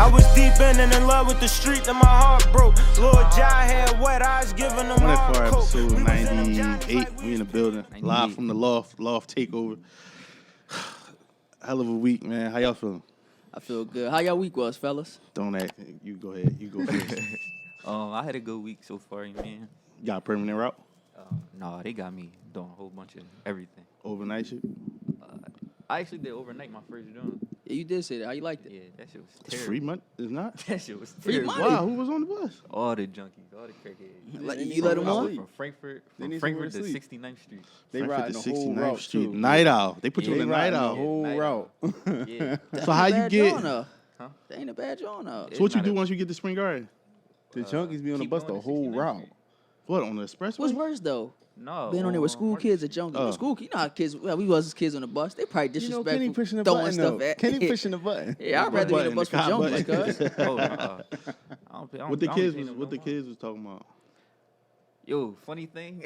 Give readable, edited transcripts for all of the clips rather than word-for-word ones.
I was deep in and in love with the street, and my heart broke. Lord Jai had wet eyes, giving them all for coke. episode 98. We in the building, live from the Loft takeover. Hell of a week, man. How y'all feeling? I feel good. How y'all week was, fellas? Don't act. You go ahead. You go first. I had a good week so far, man. You got a permanent route? No, they got me doing a whole bunch of everything. Overnight shit? I actually did overnight my first job. Yeah, you did say that. How you liked it? Yeah, that shit was It's terrible. free money? It's not? That shit was Free terrible. money? Wow, who was on the bus? All the junkies, all the crackheads. Like, you let them I on? went from Frankfurt They need to somewhere to sleep. 69th Street. They Frankfurt riding to the whole 69th route Street. too. Night owl. They put you They on the night riding the owl. whole Night route. Yeah. That's So not how a you bad get- joint, though. Huh? That ain't a bad joint, though. It's So what you not do a- once you get to Spring Garden? The junkies be on the keep bus going the to whole 69th route. Street. What, on the expressway? What's worse, though? No. Being on there with school kids or junkies. Oh. School, you know how kids, well, we was as kids on the bus. They probably You know, disrespectful, Kenny pushing the throwing button stuff though. at. Kenny pushing the button. Yeah, I'd rather be on the Button, bus the with cop junkies, button. cuz. Oh, I don't pay- I What the don't kids pay was them what the no more. kids was talking about? Yo, funny thing,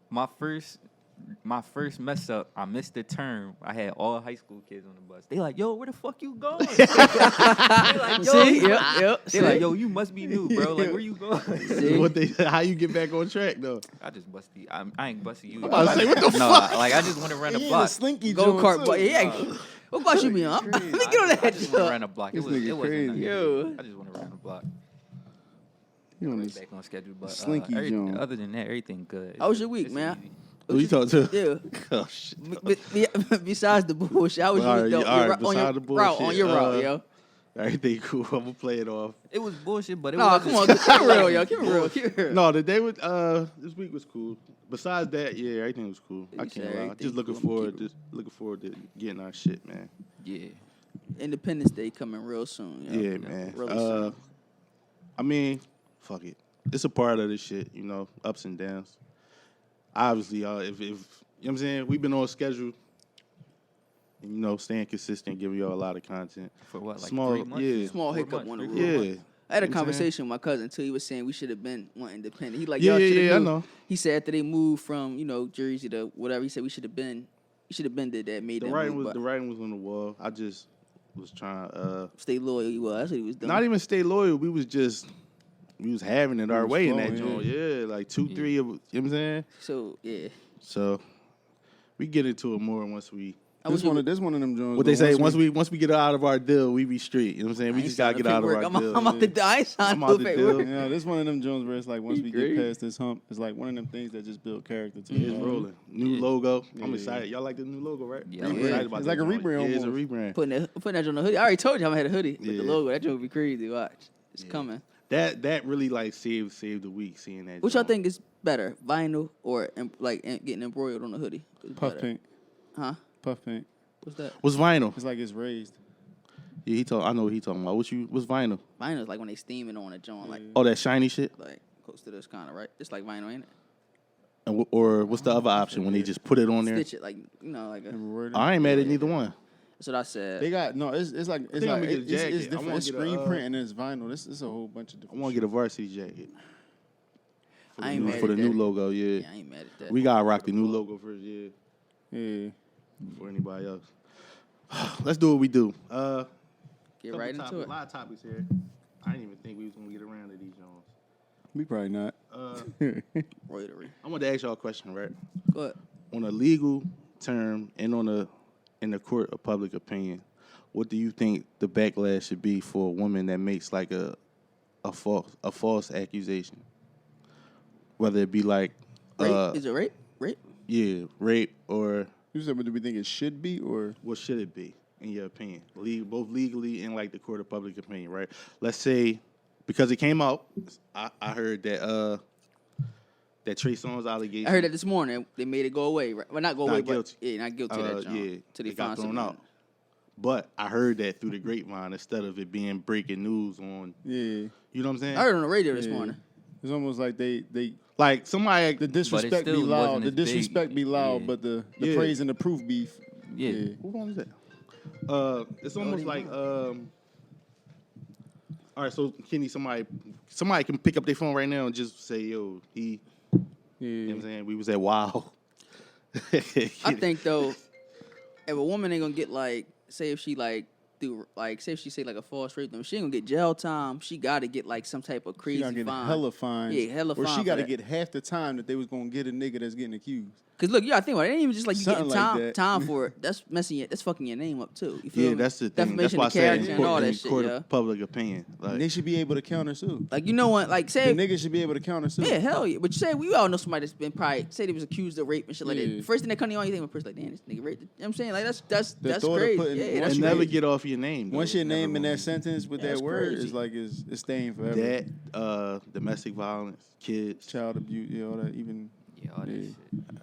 my first mess up, I missed the term. I had all high school kids on the bus. They like, yo, where the fuck you going? They like, yo, See? you Yep. They like, yo, you must be new, bro. Like, where you going? See? What they? How you get back on track though? I just busted. I ain't busted you. about to say, what the no, fuck? like I just want to run a He in block. a slinky Go kart, joint, but too. yeah. What bus you be on? Let me get on I that just want to run shit. a block. This It wasn't crazy. nothing. Yo. I just want to run a block. You on Right this- back on schedule, but Slinky joint. other than that, everything good. How was your week, It's man? easy. Who you talking to? Yeah. Oh shit. Besides the bullshit, how was All your right, week, though? all Your right, ro- on your beside the route, on bullshit, your route, yo. Everything cool. I'm gonna play it off. It was bullshit, but it Nah, wasn't. come on, keep it real, yo. Keep it real. Keep it real. No, the day with this week was cool. Besides that, yeah, everything was cool. I You can't said lie. everything Just looking cool. I'ma forward, keep it- just looking forward to getting our shit, man. Yeah. Independence Day coming real soon, yo. Yeah, man. Really soon. I mean, fuck it. It's a part of this shit, you know, ups and downs. Obviously, y'all, if you know what I'm saying, we've been on schedule. And, you know, staying consistent, giving y'all a lot of content. For what, like Small- 3 months? yeah. Small 4 hiccup months, on the 3 road. months. Yeah. I had a You know what I'm saying? conversation with my cousin too. He was saying we should have been one independent. He like, Yeah, y'all yeah, shoulda yeah, I knew. know. He said after they moved from, Jersey to whatever, he said we should have been did that, made The that writing move, was but the writing was on the wall. I just was trying stay loyal. He was. That's what he was doing. not even stay loyal. We was having it our was way in flowing, that joint. Yeah, like 2, 3 of, you know what I'm saying? So yeah. So we get into it more once we This one of them joints. what they say, once we get out of our deal, we be straight. You know what I'm saying? We just gotta get out of our deal. I'm out the deal. I ain't signed I'm no out the paperwork. deal. Yeah, this one of them joints where it's like once You we great. get past this hump, it's like one of them things that just build character too. It's rolling. New Yeah. logo. I'm Yeah. excited. Y'all like the new logo, right? Yeah, I'm yeah. excited about It's that like a joint. rebrand Yeah, it's a almost. rebrand. Putting that on the hoodie. I already told you I'm gonna have a hoodie with the Yeah. logo. That joint would be crazy. Watch. It's coming. That really like saved the week seeing that. Which y'all joint. think is better, vinyl or getting embroidered on the hoodie? What's Puff better? paint. Huh? Puff paint. What's that? What's vinyl? It's like it's raised. Yeah, I know what he talking about. What's vinyl? Vinyl is like when they steam it on a joint, Oh, that shiny shit. like close to this kind of right. It's like vinyl, ain't it? And or what's the other option when they just put it on there? Stitch it like like a. Embroidered. I ain't mad at neither one. That's what I said. They got no. It's like think I'm gonna get a it's jacket. I different. wanna It's get a, screen print and it's vinyl. This is a whole bunch of I different. want to get a varsity jacket. I ain't mad For the at new that. logo, yeah. Yeah, I ain't mad at that. We gotta rock the new logo first, yeah, Yeah. before anybody else. Let's do what we do. Get right into A it. lot of topics here. I didn't even think we was gonna get around to these Jones. We probably not. Embroidery. I want to ask y'all a question, right? Go ahead. On a legal term and in the court of public opinion, what do you think the backlash should be for a woman that makes like a false accusation? Whether it be like Rape? Is it rape? Rape? yeah, rape or You said, what do we think it should be, or what should it be in your opinion? Both legally and like the court of public opinion, right? Let's say because it came out, I heard that that Trey Songz allegation. I heard that this morning. They made it go away. Right? Well, not go Not away, guilty. but not guilty of that joint. Yeah, Till they it got find thrown something out. But I heard that through the grapevine instead of it being breaking news on. yeah, You know what I'm saying? I heard it on the radio this Yeah. morning. it's almost like they Like somebody. the disrespect be still loud. wasn't The as big. disrespect be loud, Yeah. but the Yeah. praise and the proof beef. Yeah. Who wrong is that? It's almost like all right, so Kenny, somebody can pick up their phone right now and just say, yo, he, Yeah, you know what I'm saying? We was at Wow. I think though, if a woman ain't gonna get like, say if she like through, like, say if she say like a false rape, then she ain't gonna get jail time. She gotta get like some type of She crazy gotta get fine. hella fines. Yeah, hella Or fine she for gotta that. get half the time that they was gonna get a nigga that's getting accused. Cause look, you gotta think about it. It ain't even just like you Something getting like time that. time for it. That's that's fucking your name up too. You feel Yeah, me? that's the thing. That's Defamation why I of say character in and all court, that in shit. court Yeah. of public opinion. And Like, they should be able to counter sue. Like you know what? Like The say niggas should be able to counter sue. yeah, hell yeah. But you say we all know somebody that's been probably say they was accused of rape and shit like Yeah. that. First thing that come to your mind, you think of a person like, damn, this nigga raped. You know what I'm saying? Like that's The thought of crazy. putting- Yeah, once that's and you never crazy. get off your name. Once though. your name Never in that gonna- sentence with That's that word crazy. is like it's staying forever. that domestic violence, kids. Child abuse, yeah, all that. Even Yeah, all that Yeah. shit.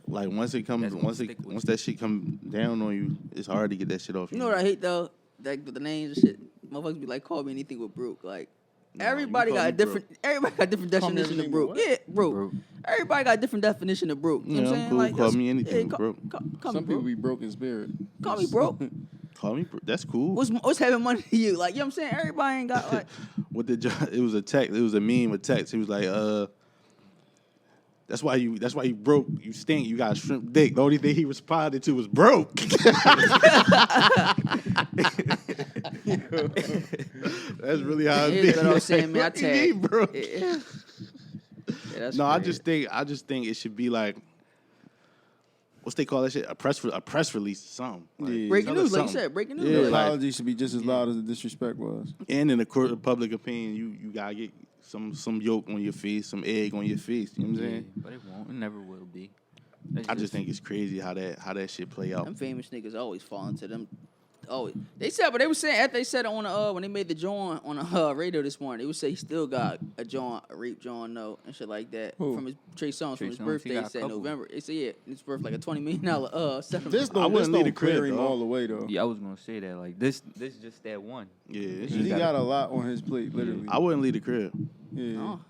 Like once it comes, That's gonna once stick with once you. that shit come down on you, it's hard to get that shit off. You know what I hate though? Like with the names and shit. Motherfuckers be like, call me anything with broke. Like Nah, everybody you call got a me different. Everybody got different Call me definition of everything broke. but what? Yeah, broke. Broke. Everybody got a different definition of broke. You know Yeah, what I'm I'm saying? cool. Like, Call that's- me anything call, broke. Call me some people broke. be broke in spirit. Call me broke. Call me. That's cool. What's having money to you? Like, you know what I'm saying? Everybody ain't got like. What the it was a text. It was a meme. A text. He was like, That's why you broke. You stink. You got a shrimp dick. The only thing he responded to was broke. That's really how it Here's be. what I was saying, man. I What do you mean, tagged. broke? Yeah, that's No, I crazy. just think it should be like, what's they call that shit? A press release or something. Like, Yeah. Breaking tell us news, like you something. said, breaking news. Yeah, The like, like- apology should be just as loud as the disrespect was. And in the court of public opinion, you gotta get some yolk on your face, some egg on your face. You know what I'm Yeah, saying? but it won't. It never will be. That's I just think it's crazy how that shit play out. them famous niggas always fall into them. Always. They said, but they were saying after they said it on the when they made the joint on the radio this morning, they would say he still got a rape joint note and shit like that Who? from his Trey Songz from Trey his Songz, he birthday. got He a said couple. November. They said yeah, it's worth like a $20 million settlement. This I don't wouldn't leave the clear crib, him dog. all the way though. Yeah, I was gonna say that. Like this just that one. Yeah, it's He just- got a lot on his plate, literally. I wouldn't leave the crib. Yeah. Oh.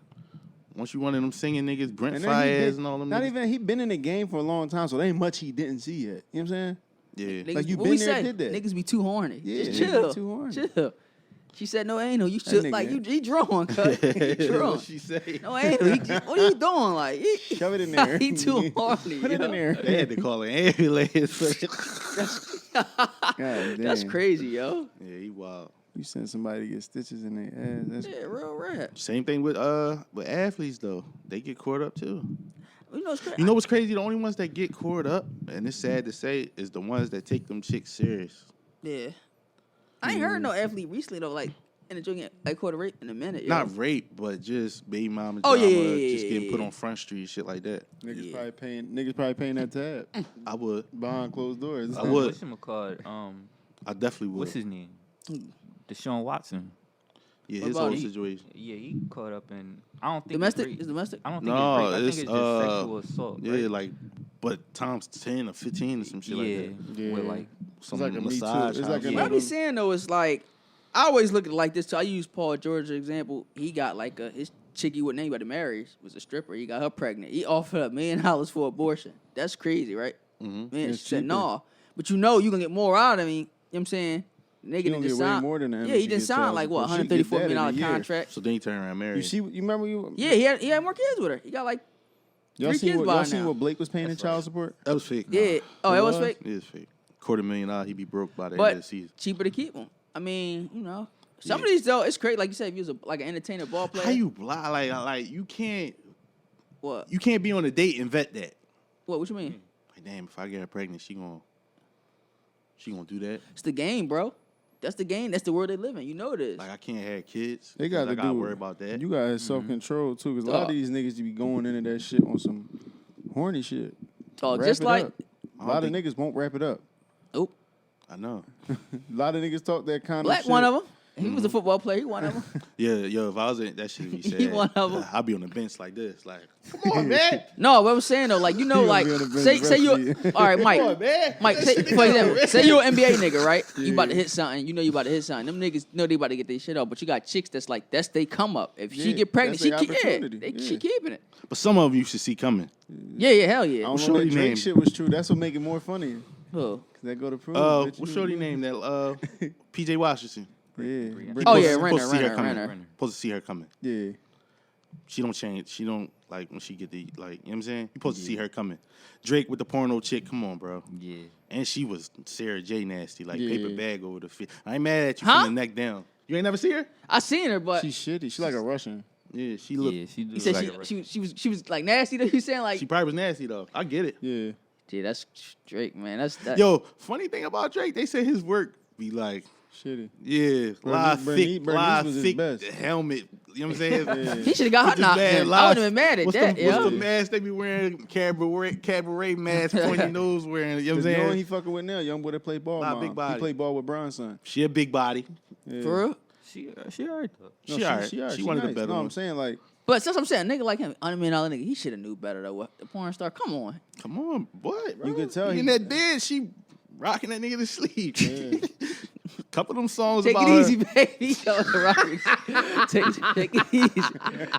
Once you one of them singing niggas, Brent And then he Fayez been- and all them Not niggas. even he been in the game for a long time, so there ain't much he didn't see yet. You know what I'm saying? Yeah. Niggas, Like, you what been we there, say? did that. Niggas be too horny. Yeah, Just niggas be chill. too horny. Chill. She said no anal. You should nigga- like you drunk. Cuz. He That's drunk. what she say. No anal. What are you doing? Like Shove it in there. he too horny. Put it yo. in there. They had to call an ambulance. God That's damn. crazy, yo. Yeah, he wild. You send somebody to get stitches in their ass. That's Yeah, real rap. Same thing with athletes though. They get caught up too. You know, it's crazy. You know what's crazy? The only ones that get caught up, and it's sad to say, is the ones that take them chicks serious. Yeah. I ain't heard no athlete recently though, like in the joint like caught a rape in a minute. Yo. Not rape, but just baby mama Oh, drama, yeah, yeah, just yeah, getting yeah, put yeah. on Front Street, shit like that. niggas Yeah. probably paying that tab I would. behind closed doors. I would. What's him called? I definitely would. What's his name? Deshaun Watson. Yeah, What his about whole he? situation. Yeah, he caught up in. I don't think Domestic? It's rape. Is domestic? I don't think No, it's rape. I think it's it's just sexual assault. Yeah, right? like, but times 10 or 15 or some shit yeah, like that. Yeah. with like Some like a Me Too. massage. It's house. like What I another- be saying though is like, I always look at it like this too. I use Paul George as an example. He got like his chick he wouldn't anybody marry was a stripper. He got her pregnant. He offered $1 million for abortion. That's crazy, right? Mhm. Man, It's she said cheaper. no. But you know you gonna get more out of me. You know what I'm saying? Nigga You didn't gonna get just way sign. more than that Yeah, if he you didn't get sign child like what support. She get $134 that in million a year. contract. So then he turned around You married. see? You remember you? Yeah, he had more kids with her. He got like Y'all 3 seen kids what? by Y'all now. seen what Blake was paying in That's child right. support? That was fake. yeah. Oh, It it was was? fake. It is fake. $250,000, he'd be broke by the end But of the season. cheaper to keep him. I mean, you know, some of these though, it's crazy. Like you said, if you was like an entertainer ball player. How you lie? Like you can't What? be on a date and vet that. What? What you mean? Like, damn, if I get her pregnant, she gonna do that. It's the game, bro. That's the game. That's the world they live in. You know it is. Like I can't have kids. They got I to gotta do. worry about that. You got self control too, because a lot of Dog. these niggas you be going into that shit on some horny shit. Oh, Wrap just it like up. I A don't lot of think- niggas won't wrap it up. oh, I know. A lot of niggas talk that kind Black of shit. one of them. He was a football player. He one of them. Yeah, yo, if I was in that shit, be sad. He one of 'em. I'd be on the bench like this, like, come on, man. No, what I'm saying though, like you know, He gonna like be on the bench say the say rest you of the all right, Mike. Come on, man. Mike, say, for example, say you're an NBA nigga, right? You about to hit something. You know you about to hit something. Them niggas know they about to get their shit off, but you got chicks that's like that's they come up. If she Yeah, get pregnant, that's she their keep opportunity. she Yeah. keeping it. But some of them you should see coming. Yeah, hell I yeah. don't know shorty that Drake name? shit was true. That's what make it more funny. Who? 'Cause that go to prove. bitch, What's you- shorty name? That PJ Washington. Yeah. Oh, Oh yeah, Supposed to see her Renner. coming. Supposed to see her coming. Yeah. She don't change. She don't Like when she get the like, you know what I'm saying? You supposed to see her coming. Drake with the porno chick, come on, bro. Yeah. And she was Sarah J nasty, like Yeah. paper bag over the fit. I ain't mad at you Huh? from the neck down. You ain't never see her? I seen her, but She's shitty. She like a Russian. Yeah, she looked. Yeah, she do he said like a she was like nasty. Though you saying like, She probably was nasty though. I get it. Yeah. gee, that's Drake, man. That's that. Yo, funny thing about Drake, they say his work be like, Shitty. yeah, live thick, Bernice live was his thick best. helmet. You know what I'm saying? Yeah. He should have got her Put this knocked. bad I live- wouldn't have been mad at what's that. the, what's the Yo. mask they be wearing? Cabaret mask, pointy nose wearing. You know what I'm Cause you know who saying? he fucking with now? Young boy that play ball. Nah, mom. big body. He play ball with Brian's son. She a big body. Yeah. For real. She alright though. No, She alright. alright. She one of the nice. better No, I'm ones. saying like But since I'm saying, a nigga like him, $100 million nigga, he should have knew better though. What the porn star? Come on. Come on, boy. Bro. You can tell in he- that bed, she rocking that nigga to sleep. Yeah. Couple of them songs Take about it her. easy, baby. Yo, Rockets. take it easy.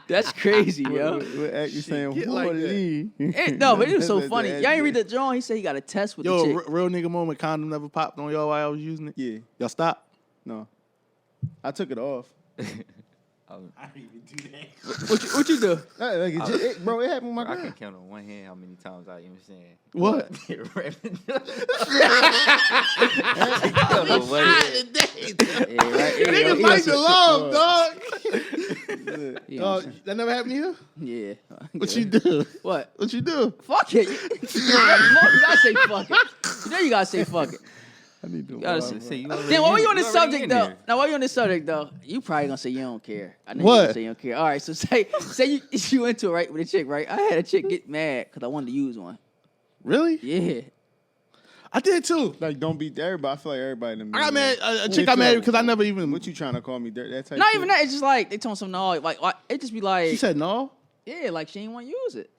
That's crazy, yo. What act you saying? Get like that. No, but it was so That's funny. the Y'all ain't read adjective. the drawing. He said he got a test with Yo, the chick. real nigga moment, condom never popped on y'all while I was using it. Yeah. Y'all stop. No. I took it off. I didn't even do that. What you do? Bro, it happened with my I girl. can count on one hand how many times I even saying What? Niggas like the love, dog. Yeah. That never happened to you? Yeah. What you do? What? What you do? Fuck it. You gotta say fuck it. You know you gotta say fuck it. I need to gotta watch. say- Then while we on this subject though, you probably gonna say you don't care. I know you What? gonna say you don't care. All right, so say you into it right with a chick, right? I had a chick get mad because I wanted to use one. Really? Yeah. I did too. Like, don't beat everybody. I feel like everybody. I got mad. A chick got mad because I never even. What you trying to call me? That type. Not shit? even that. It's just like they told some no. Like it just be like She said no. yeah, like she ain't want to use it.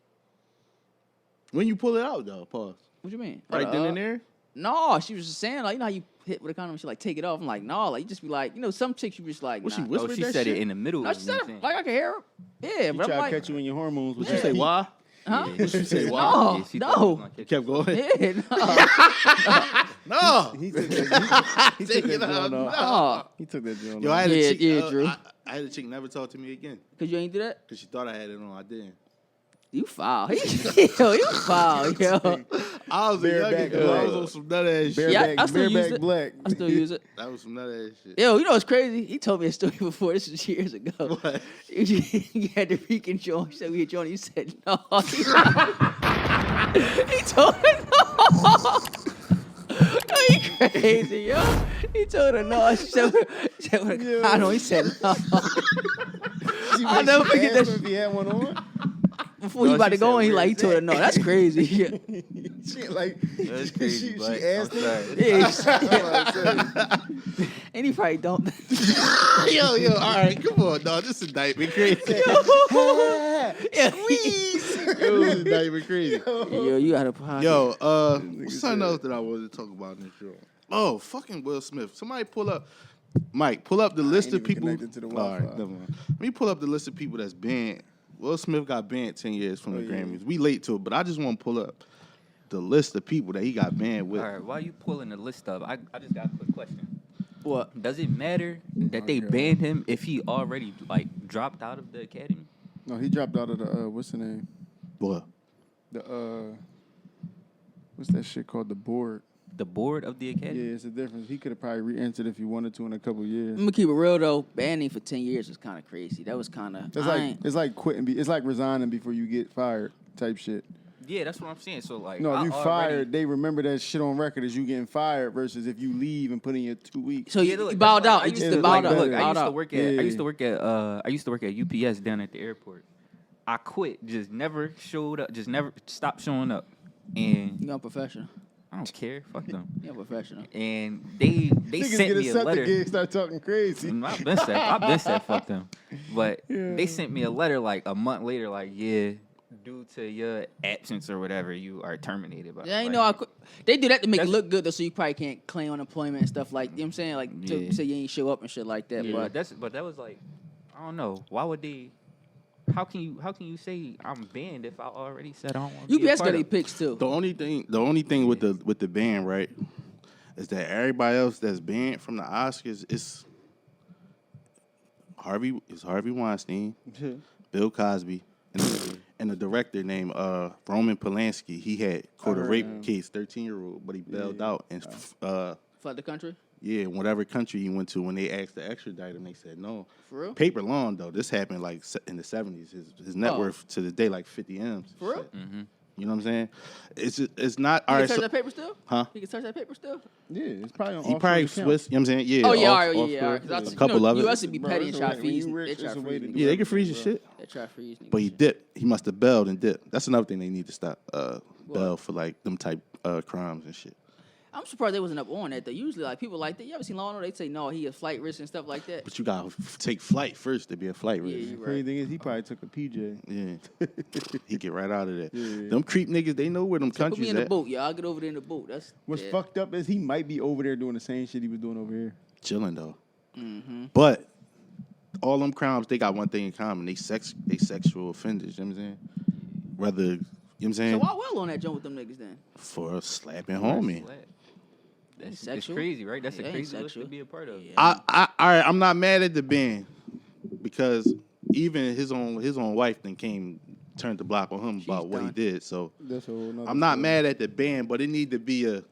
When you pull it out though, pause. What you mean? Right then and there. No, she was just saying like you know how you hit with a condom, she like take it off. I'm like no, like you just be like some chicks you just like. What she nah. whispered Oh, she that said shit? it in the middle. No, she said it, like I can hear her. Yeah, You but try I'm to like, catch you in your hormones. What you say? Why? huh? What you say? Why? No, Yeah, she thought it was no. gonna catch Kept going. Yeah, no. No. He took that. He took Take that it out. joint off. Oh, He took that joint Yo, I off. had a Yeah, chick. yeah, Drew. I had a chick never talk to me again cause you ain't do that. because she thought I had it on. I didn't. You foul. Yo, you foul, yo. I was a Bareback youngin', I was black. on some nut ass shit. Bareback, I still use bareback it. black. I still use it. That was some nut ass shit. Yo, you know what's crazy? He told me a story before. This was years ago. What? You had the Rican joint. He said we had joint. You said no. He told her no. He crazy, yo. He told her no. She said with a condom. He said no. I'll never forget that. If he had one on. Before he No, about she to go said, in, he "Where like he is told her that?" no. That's crazy. Yeah. She like. That's crazy, She but asked I'm him. sorry. Yeah. And he probably don't. Yo, all right, come on, dog. This indictment crazy. Yeah. This indictment crazy. Yo, you got a pocket. Yo, what's something else that I wanted to talk about in this show? Oh, fucking Will Smith. Somebody pull up, Mike, pull up the list ain't of even people. connected to the All right, Wi-Fi. never mind. Let me pull up the list of people that's banned. Will Smith got banned 10 years from the yeah. Grammys. We late to it, but I just want to pull up the list of people that he got banned with. All right, while you pulling the list up, I just got a quick question. What? Does it matter that they banned him if he already like dropped out of the academy? No, he dropped out of the what's the name? What? The what's that shit called? The board. The board of the Yeah, academy? it's a difference. He could have probably re-entered if he wanted to in a couple years. I'm gonna keep it real though. Banning for 10 years was kind of crazy. That was kind of. It's like quitting. It's like resigning before you get fired type shit. Yeah, that's what I'm saying. So like, No, I if you already- fired, they remember that shit on record as you getting fired versus if you leave and put in your 2 weeks. So Yeah, you look, bowed that's why out. I You used just to bowed like out. that. Look, I Bowed used to out. work at I used to work at UPS down at the airport. I quit, just never showed up, just never stopped showing up. And You're unprofessional. I don't care, fuck them. You're unprofessional. And they Niggas sent get me a accepted letter. gig, start talking crazy. I've been said fuck them. But they sent me a letter like a month later, like, yeah, due to your absence or whatever, you are terminated. But Yeah, you like, know, they do that to make it That's- look good, though, so you probably can't claim unemployment and stuff like. You know what I'm saying? Like to Yeah. say you ain't show up and shit like that. yeah, But but that was like, I don't know. Why would they? How can you say I'm banned if I already said I don't want to be a UPS part got their of it? picks too. The only thing with the ban, right, is that everybody else that's banned from the Oscars is Harvey Weinstein, Bill Cosby, and a director named Roman Polanski. He had caught a rape case, 13-year-old, but he bailed out and Flood the country. yeah, whatever country he went to, when they asked to extradite him, they said no. For real? Paper long though. This happened like in the 70s. His net worth to this day like 50 M's. For real? Mm-hmm. You know what I'm saying? It's not He all can right. touch So, that paper still? huh? He can touch that paper still? Yeah, it's probably on He offshore probably accounts. Swiss. You know what I'm saying? Yeah. Oh, yeah, off- all right, off- yeah. Cause a couple of it. US would be Bro, petty it's and try a way- when freeze. you rich, They it's try a way freeze to niggas. do Yeah, they can freeze your bro. shit. They try freeze niggas. But he dipped. He must have bailed and dipped. That's another thing they need to stop. Bail for like them type crimes and shit. I'm surprised they wasn't up on that though. Usually, like people like that. You ever seen Law and Order? They say no, he a flight risk and stuff like that. But you gotta take flight first to be a flight risk. Yeah, The you crazy right. thing is, he probably took a PJ. Yeah. He get right out of there. Yeah. Them creep niggas, they know where them Put me countries in the at. boat, y'all. I'll get over there in the boat. That's What's yeah. fucked up is he might be over there doing the same shit he was doing over here. Chilling though. Mm-hmm. But all them crimes, they got one thing in common. They sexual offenders, you know what I'm saying? Whether, you know what I'm So saying? why well on that joint with them niggas then? For slapping homie. That's Sexual? crazy, right? That's Yeah, a ain't crazy list sexual. to be a part of. Yeah. All right, I'm not mad at the band because even his own wife then turned the block on him about what he done. did. So That's a whole nother I'm not story. mad at the band, but it need to be a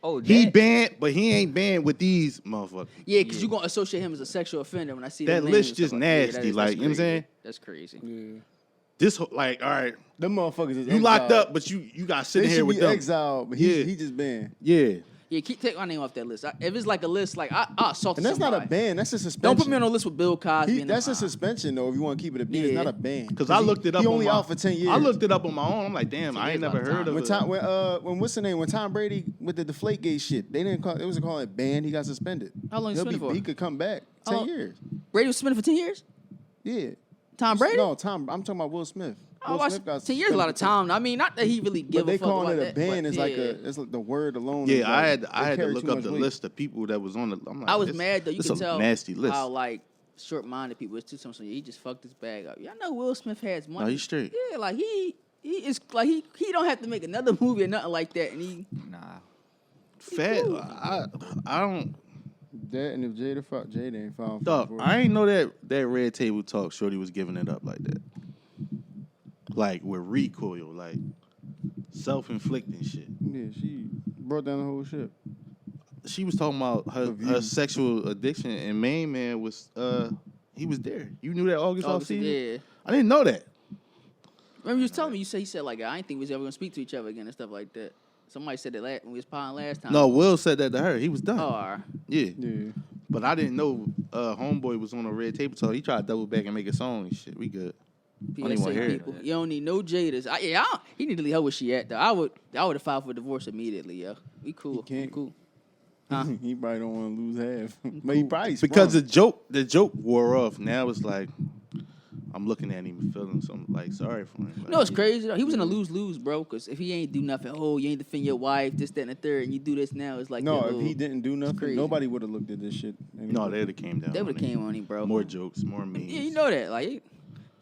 Oh, he that- banned, but he ain't banned with these motherfuckers. Yeah, because you're gonna associate him as a sexual offender when I see That them list names and just stuff like that. Yeah, nasty, that's like, you know what I'm crazy. saying? That's crazy. Yeah. This like, all right, Them motherfuckers is you locked exiled. up, but you got They sitting here should with be them. exiled, but Yeah. he just banned. Yeah, Yeah, take my name off that list. If it's like a list, like I assaulted And that's not a somebody. ban. That's a suspension. Don't put me on a list with Bill Cosby. and That's them. a suspension though. If you want to keep it a ban, it's Yeah. not a ban. because I looked it up. He on only my, out for 10 years. I looked it up on my own. I'm like, damn, 10 I ain't years never a lot of heard time. of it. When what's the name? When Tom Brady with the Deflategate shit, they didn't call it was called it banned. He got suspended. How long he suspended for? He could come back. How 10 long? years. Brady was suspended for 10 years. Yeah. Tom Brady? No, Tom. I'm talking about Will Smith. Oh, Will Smith got 10 years is a lot of suspended for 10. time. I mean, not that he really give But they a fuck calling about it a that, ban. but It's yeah. like it's like the word alone. is Yeah, I like, had they to carry look too up much the weight. list of people that was on the. I'm like, I was this- mad though. You this can a tell nasty list. how like short-minded people is too. Something he just fucked his bag up. Y'all know Will Smith has money. No, he's straight. Yeah, like he is like he don't have to make another movie or nothing like that, and he Nah. Fat. I don't. That and if Jada ain't found. Dog, I ain't know that Red Table Talk Shorty was giving it up like that. Like with recoil, like self-inflicting shit. Yeah, she brought down the whole shit. She was talking about her sexual addiction, and Main Man was he was there. You knew that August off season? yeah. I didn't know that. Remember you was telling me he said like I didn't think we was ever gonna speak to each other again and stuff like that. Somebody said that when we was potting last time. No, Will said that to her. He was done. Oh, all right. Yeah. Yeah. But I didn't know Homeboy was on a Red Table Talk. He tried to double back and make a song and shit. We good. I don't even wanna PSA hear it. people. You don't need no Jadas. He need to leave her where she at though. I would have filed for divorce immediately, yo. We cool. He can't. We cool. Huh? He probably don't want to lose half. But he probably Because sprung. the joke wore off. Now it's like I'm looking at him and feeling something like sorry for him. Like, No, it's crazy though. He was in a lose-lose, bro. Because if he ain't do nothing, oh, you ain't defend your wife, this, that, and the third, and you do this now, it's like No, yo, if he didn't do nothing, crazy. nobody would have looked at this shit. No, they would have came down. they on would have it. came on him, bro. More jokes, more memes. Yeah, you know that. Like,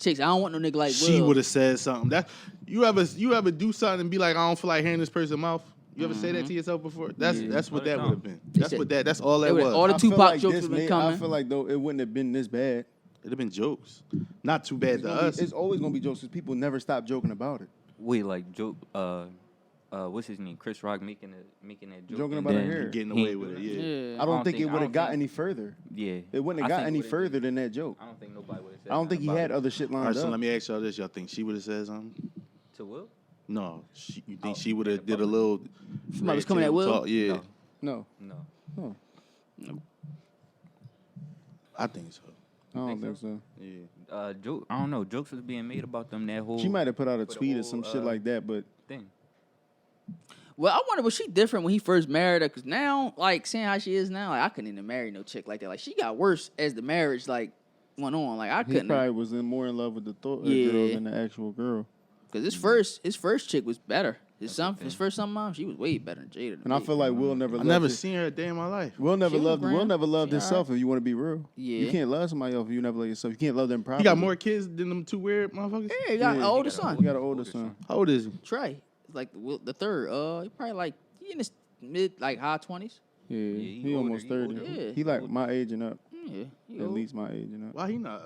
chicks, I don't want no nigga like She Will. would have said something. That you ever do something and be like, I don't feel like hearing this person's mouth. You ever say that to yourself before? That's what All the that time. would have been. They That's said- what that's all they that would've- was. all the I feel Tupac like jokes this would've been may- I coming. feel like though it wouldn't have been this bad. It'd have been jokes. Not too bad to us. It's always gonna be jokes because people never stop joking about it. Wait, like joke. What's his name? Chris Rock making that joke. Joking and about her then hair. Getting he away ain't with it, doing yeah. Yeah. I don't think it I would have don't got think- any further. Yeah. It wouldn't I have got think any it would've further been- than that joke. I don't think nobody would have said. I don't think he nothing had about other shit All lined right, so up. let me ask y'all this. Y'all think she would have said something? it. To Will? No. You think Oh, she would have in did a public? little Somebody was red coming at table Will? talk? Yeah. No. No, No. I think so. I don't Think think so. Yeah. Joke. I don't know. Jokes was being made about them. That whole. She might have put out a for the tweet or whole, some shit like that, but thing. Well, I wonder was she different when he first married her? Because now, like, seeing how she is now, like, I couldn't even marry no chick like that. Like, she got worse as the marriage, like, went on. Like, I he couldn't. probably was more in love with the girl Yeah. than the actual girl. Because his first chick was better. His first son mom, she was way better than Jada. And I feel like Will never I loved never his- seen her a day in my life. Will never She was loved Will grand. never loved She himself if you want to be real. Yeah. You can't love somebody else if you never love yourself. You can't love them properly. He got more kids than them two weird motherfuckers? Yeah, he got an older got an son. He got an older son. How old is he? Trey. Like the third. He probably like he in his like high 20s. Yeah, he he older, almost he 30. older. Yeah. He like my age and up. Yeah. He At old. least my age and up. Why he not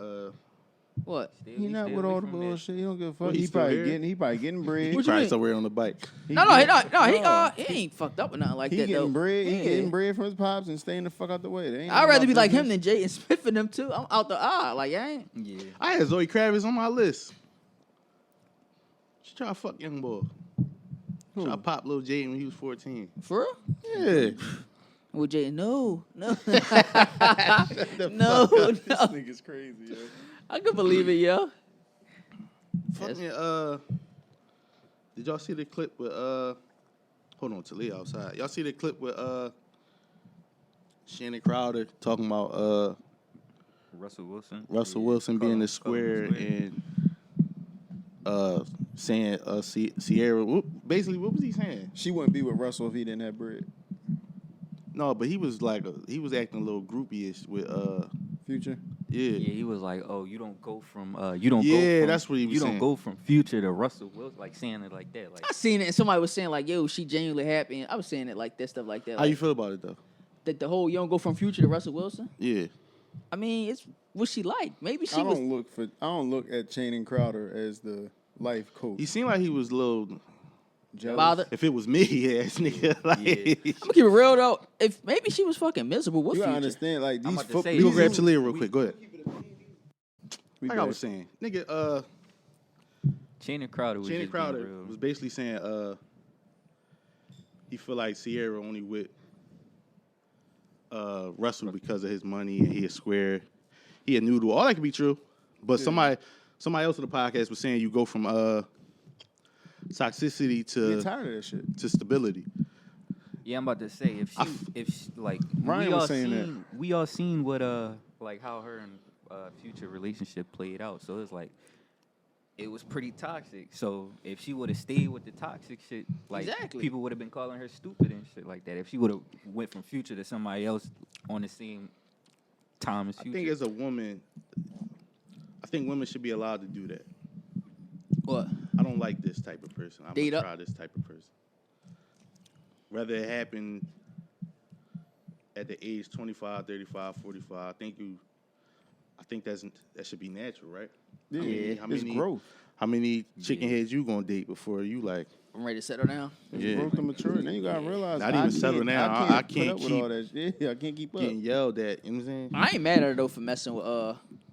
What? He not with all the bullshit. He don't give a fuck. What, he He still probably here? getting bread. He What you probably mean? somewhere on the bike. No, he ain't fucked up or nothing like He that getting though. bread. He Yeah. getting bread from his pops and staying the fuck out the way. They ain't I'd rather about be like him business. than Jay and Smith and them too. I'm out the eye. Like I ain't. Yeah. I had Zoe Kravitz on my list. She tried to fuck young boy. Who? Tried to pop little Jaden when he was 14. For real? Yeah. With Jay, no. No. This nigga's crazy, yo. I can believe it, yo. Fucking, did y'all see the clip with, hold on, Talia outside. Y'all see the clip with, Shannon Crowder talking about, Russell Wilson. Russell Yeah. Wilson being Call the him square square. and, saying, Sierra, basically, what was he saying? She wouldn't be with Russell if he didn't have bread. No, but he was like, he was acting a little groupie-ish with, Future. yeah. Yeah, he was like, "Oh, you don't go from you don't go Yeah, from, that's what he was you saying. don't go from Future to Russell Wilson, like saying it like that, like I seen it and somebody was saying like, yo, she genuinely happy. And I was saying it like that, stuff like that. How Like, you feel about it, though? that the whole you don't go from Future to Russell Wilson. Yeah. I mean, it's what she like. Maybe she I was. don't look at Channing Crowder as the life coach. He seemed like he was a little, Jealous. Bothered. if it was me, ass nigga, like, I'm gonna keep it real though. If maybe she was fucking miserable with You gotta Future. understand, like I'm these about to say, we gonna grab these- Talia real quick. Go ahead. we Like I back. was saying, nigga, Channing Crowder was Channing just being Crowder real. was basically saying, he feel like Sierra only with Russell because of his money and he a square, he a noodle. All that could be true, but somebody else on the podcast was saying you go from toxicity Get tired of that shit. to stability. Yeah, I'm about to say if she, like Ryan we all was saying seen we all seen what like how her and Future relationship played out. So it's like it was pretty toxic. So if she would have stayed with the toxic shit, like Exactly. people would have been calling her stupid and shit like that. If she would have went from Future to somebody else on the same time as I Future. think as a woman, I think women should be allowed to do that. What? I don't like this type of person. I'm Date gonna up. try this type of person. Whether it happened at the age 25, 35, 45, I think that should be natural, right? Yeah, How it's many- growth. How many chicken heads you gonna date before you like? I'm ready to settle down. It's Yeah. growth and maturity. Then you gotta realize Not even settle down. I put can't up with keep all that shit. Yeah, I can't keep up. Getting yelled at, you know what I'm saying? I ain't mad at her though for messing with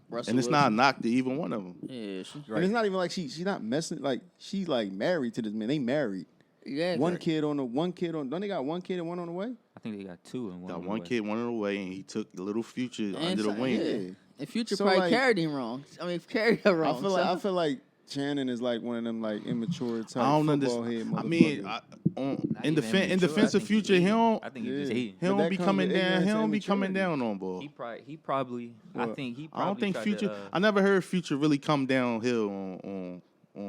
Russell. And it's not a Wilson. knock to even one of them. Yeah, she, And it's not even like she's not messing. Like she like married to this man. They married. yeah. One kid on. Don't they got one kid and one on the way? I think they got two and one. Got on the one way. kid, one on the way, and he took the little Future And under the so- wing. yeah. And Future So, probably like- carried him wrong. I mean, carried her wrong. I feel like Shannon is like one of them like immature type I don't football understand. head I mean, motherfuckers. Not in even defense immature. I of think Future, he's he hating. don't I think he's Yeah. just hating. he But don't that be comes coming with down. He ignorance don't and be coming immaturity. down on ball. He probably. I What? think he. I don't Probably think tried Future. To, I never heard Future really come downhill on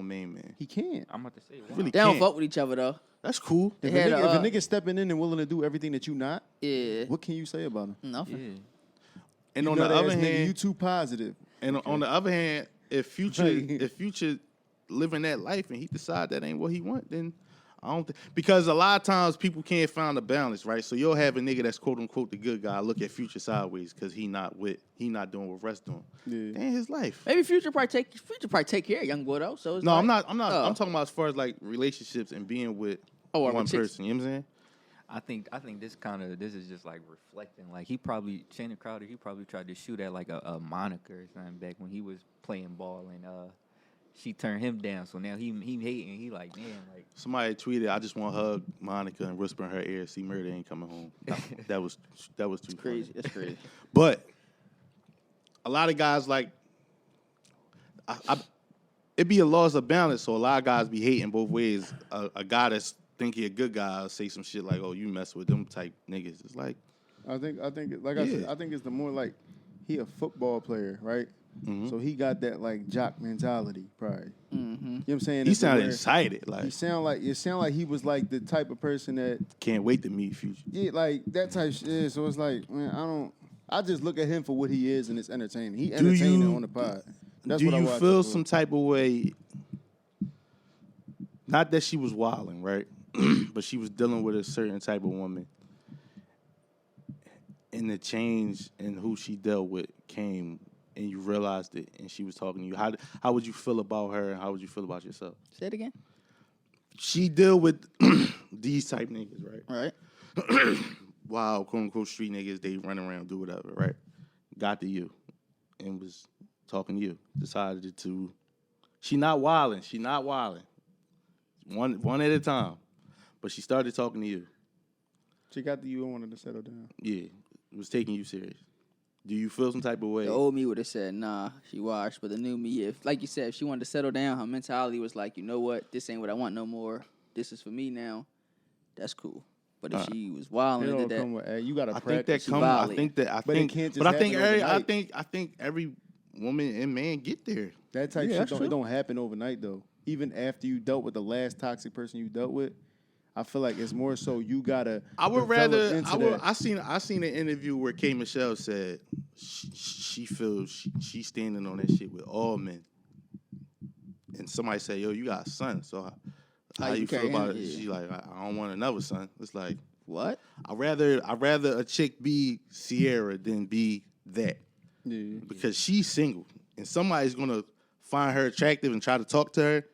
main man. He can't. I'm about to say. Wow. Really they don't can't. fuck with each other though. That's cool. If, They had if a a, nigga stepping in and willing to do everything that you not, Yeah. what can you say about him? Nothing. Yeah. And You on the nut-ass other nigga, hand, you too positive. and on the other hand, if Future Right. if Future living that life and he decide that ain't what he want, then I don't think, because a lot of times people can't find a balance, right? So you'll have a nigga that's quote unquote the good guy look at Future sideways because he not doing what Rest doing. Yeah. That ain't his life. Maybe Future probably take care of young boy though. So it's No, like, I'm not. Oh. I'm talking about as far as like relationships and being with Oh, one with chicks. person. You know what I'm saying? I think this is just like reflecting. Like Channing Crowder, he probably tried to shoot at like a moniker or something back when he was playing ball and she turned him down. So now he hating. He like, damn, like Somebody tweeted, "I just want to hug Monica and whisper in her ear, see Murder ain't coming home." That was too crazy. funny. That's crazy. But a lot of guys like, it be a loss of balance. So a lot of guys be hating both ways. A guy that's think he a good guy will say some shit like, "Oh, you mess with them type niggas." It's like, I think like I said, Yeah. I think it's the more like he a football player, right? Mhm. So he got that like jock mentality, probably. Mm-hmm. You know what I'm saying? he It's the sounded where- excited. Like, It sound like he was like the type of person that can't wait to meet Future. yeah, like that type shit. Yeah, so it's like, man, I just look at him for what he is and it's entertaining. He entertaining you- on the pod. That's Do what I you watch feel it for. some type of way? Not that she was wilding, right? But she was dealing with a certain type of woman. And the change in who she dealt with came and you realized it, and she was talking to you, how would you feel about her, and how would you feel about yourself? Say it again. She deal with these type niggas, right? Right. Wow, quote unquote street niggas, they run around, do whatever, right? Got to you and was talking to you. Decided to, she not wilding. One at a time. But she started talking to you. She got to you and wanted to settle down. Yeah, was taking you serious. Do you feel some type of way? The old me would have said, nah, she washed. But the new me, if, like you said, if she wanted to settle down, her mentality was like, you know what? This ain't what I want no more. This is for me now. That's cool. But if she was wild It and don't did that, come with. You gotta I think that practice. come. I think that. But it can't just But I think happen overnight. I think every woman and man get there. That type Yeah, shit that's true. don't happen overnight though. Even after you dealt with the last toxic person you dealt with, I feel like it's more so you gotta. I would develop rather. into that. I seen an interview where K Michelle said she feels she's standing on that shit with all men. And somebody said, "Yo, you got a son, so how you feel carry about him? it?" Yeah. She like, "I don't want another son." It's like, what? I'd rather a chick be Sierra than be that. Yeah. Because she's single and somebody's gonna find her attractive and try to talk to her,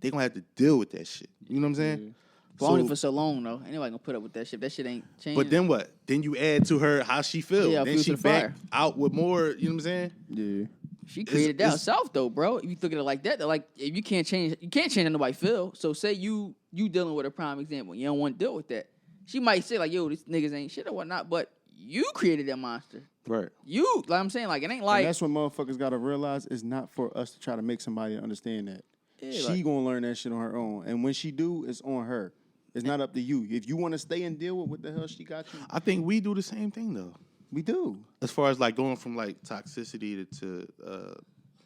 they gonna have to deal with that shit. You know what I'm saying? But only for so long, though. Anybody gonna put up with that shit. That shit ain't changing. But then what? Then you add to her how she feel. Yeah, then fuel she to the back fire. out with more. You know what I'm saying? Yeah. She created that it's- herself, though, bro. If you look at it like that, though, like if you can't change how nobody feel. So say you dealing with a prime example, you don't want to deal with that. She might say like, "Yo, these niggas ain't shit or whatnot," but you created that monster. Right. You, like I'm saying, like it ain't like And that's what motherfuckers gotta realize. It's not for us to try to make somebody understand that. Yeah, She like- gonna learn that shit on her own, and when she do, it's on her. It's not up to you. If you want to stay and deal with what the hell she got you, I think we do the same thing though. we do. As far as like going from like toxicity to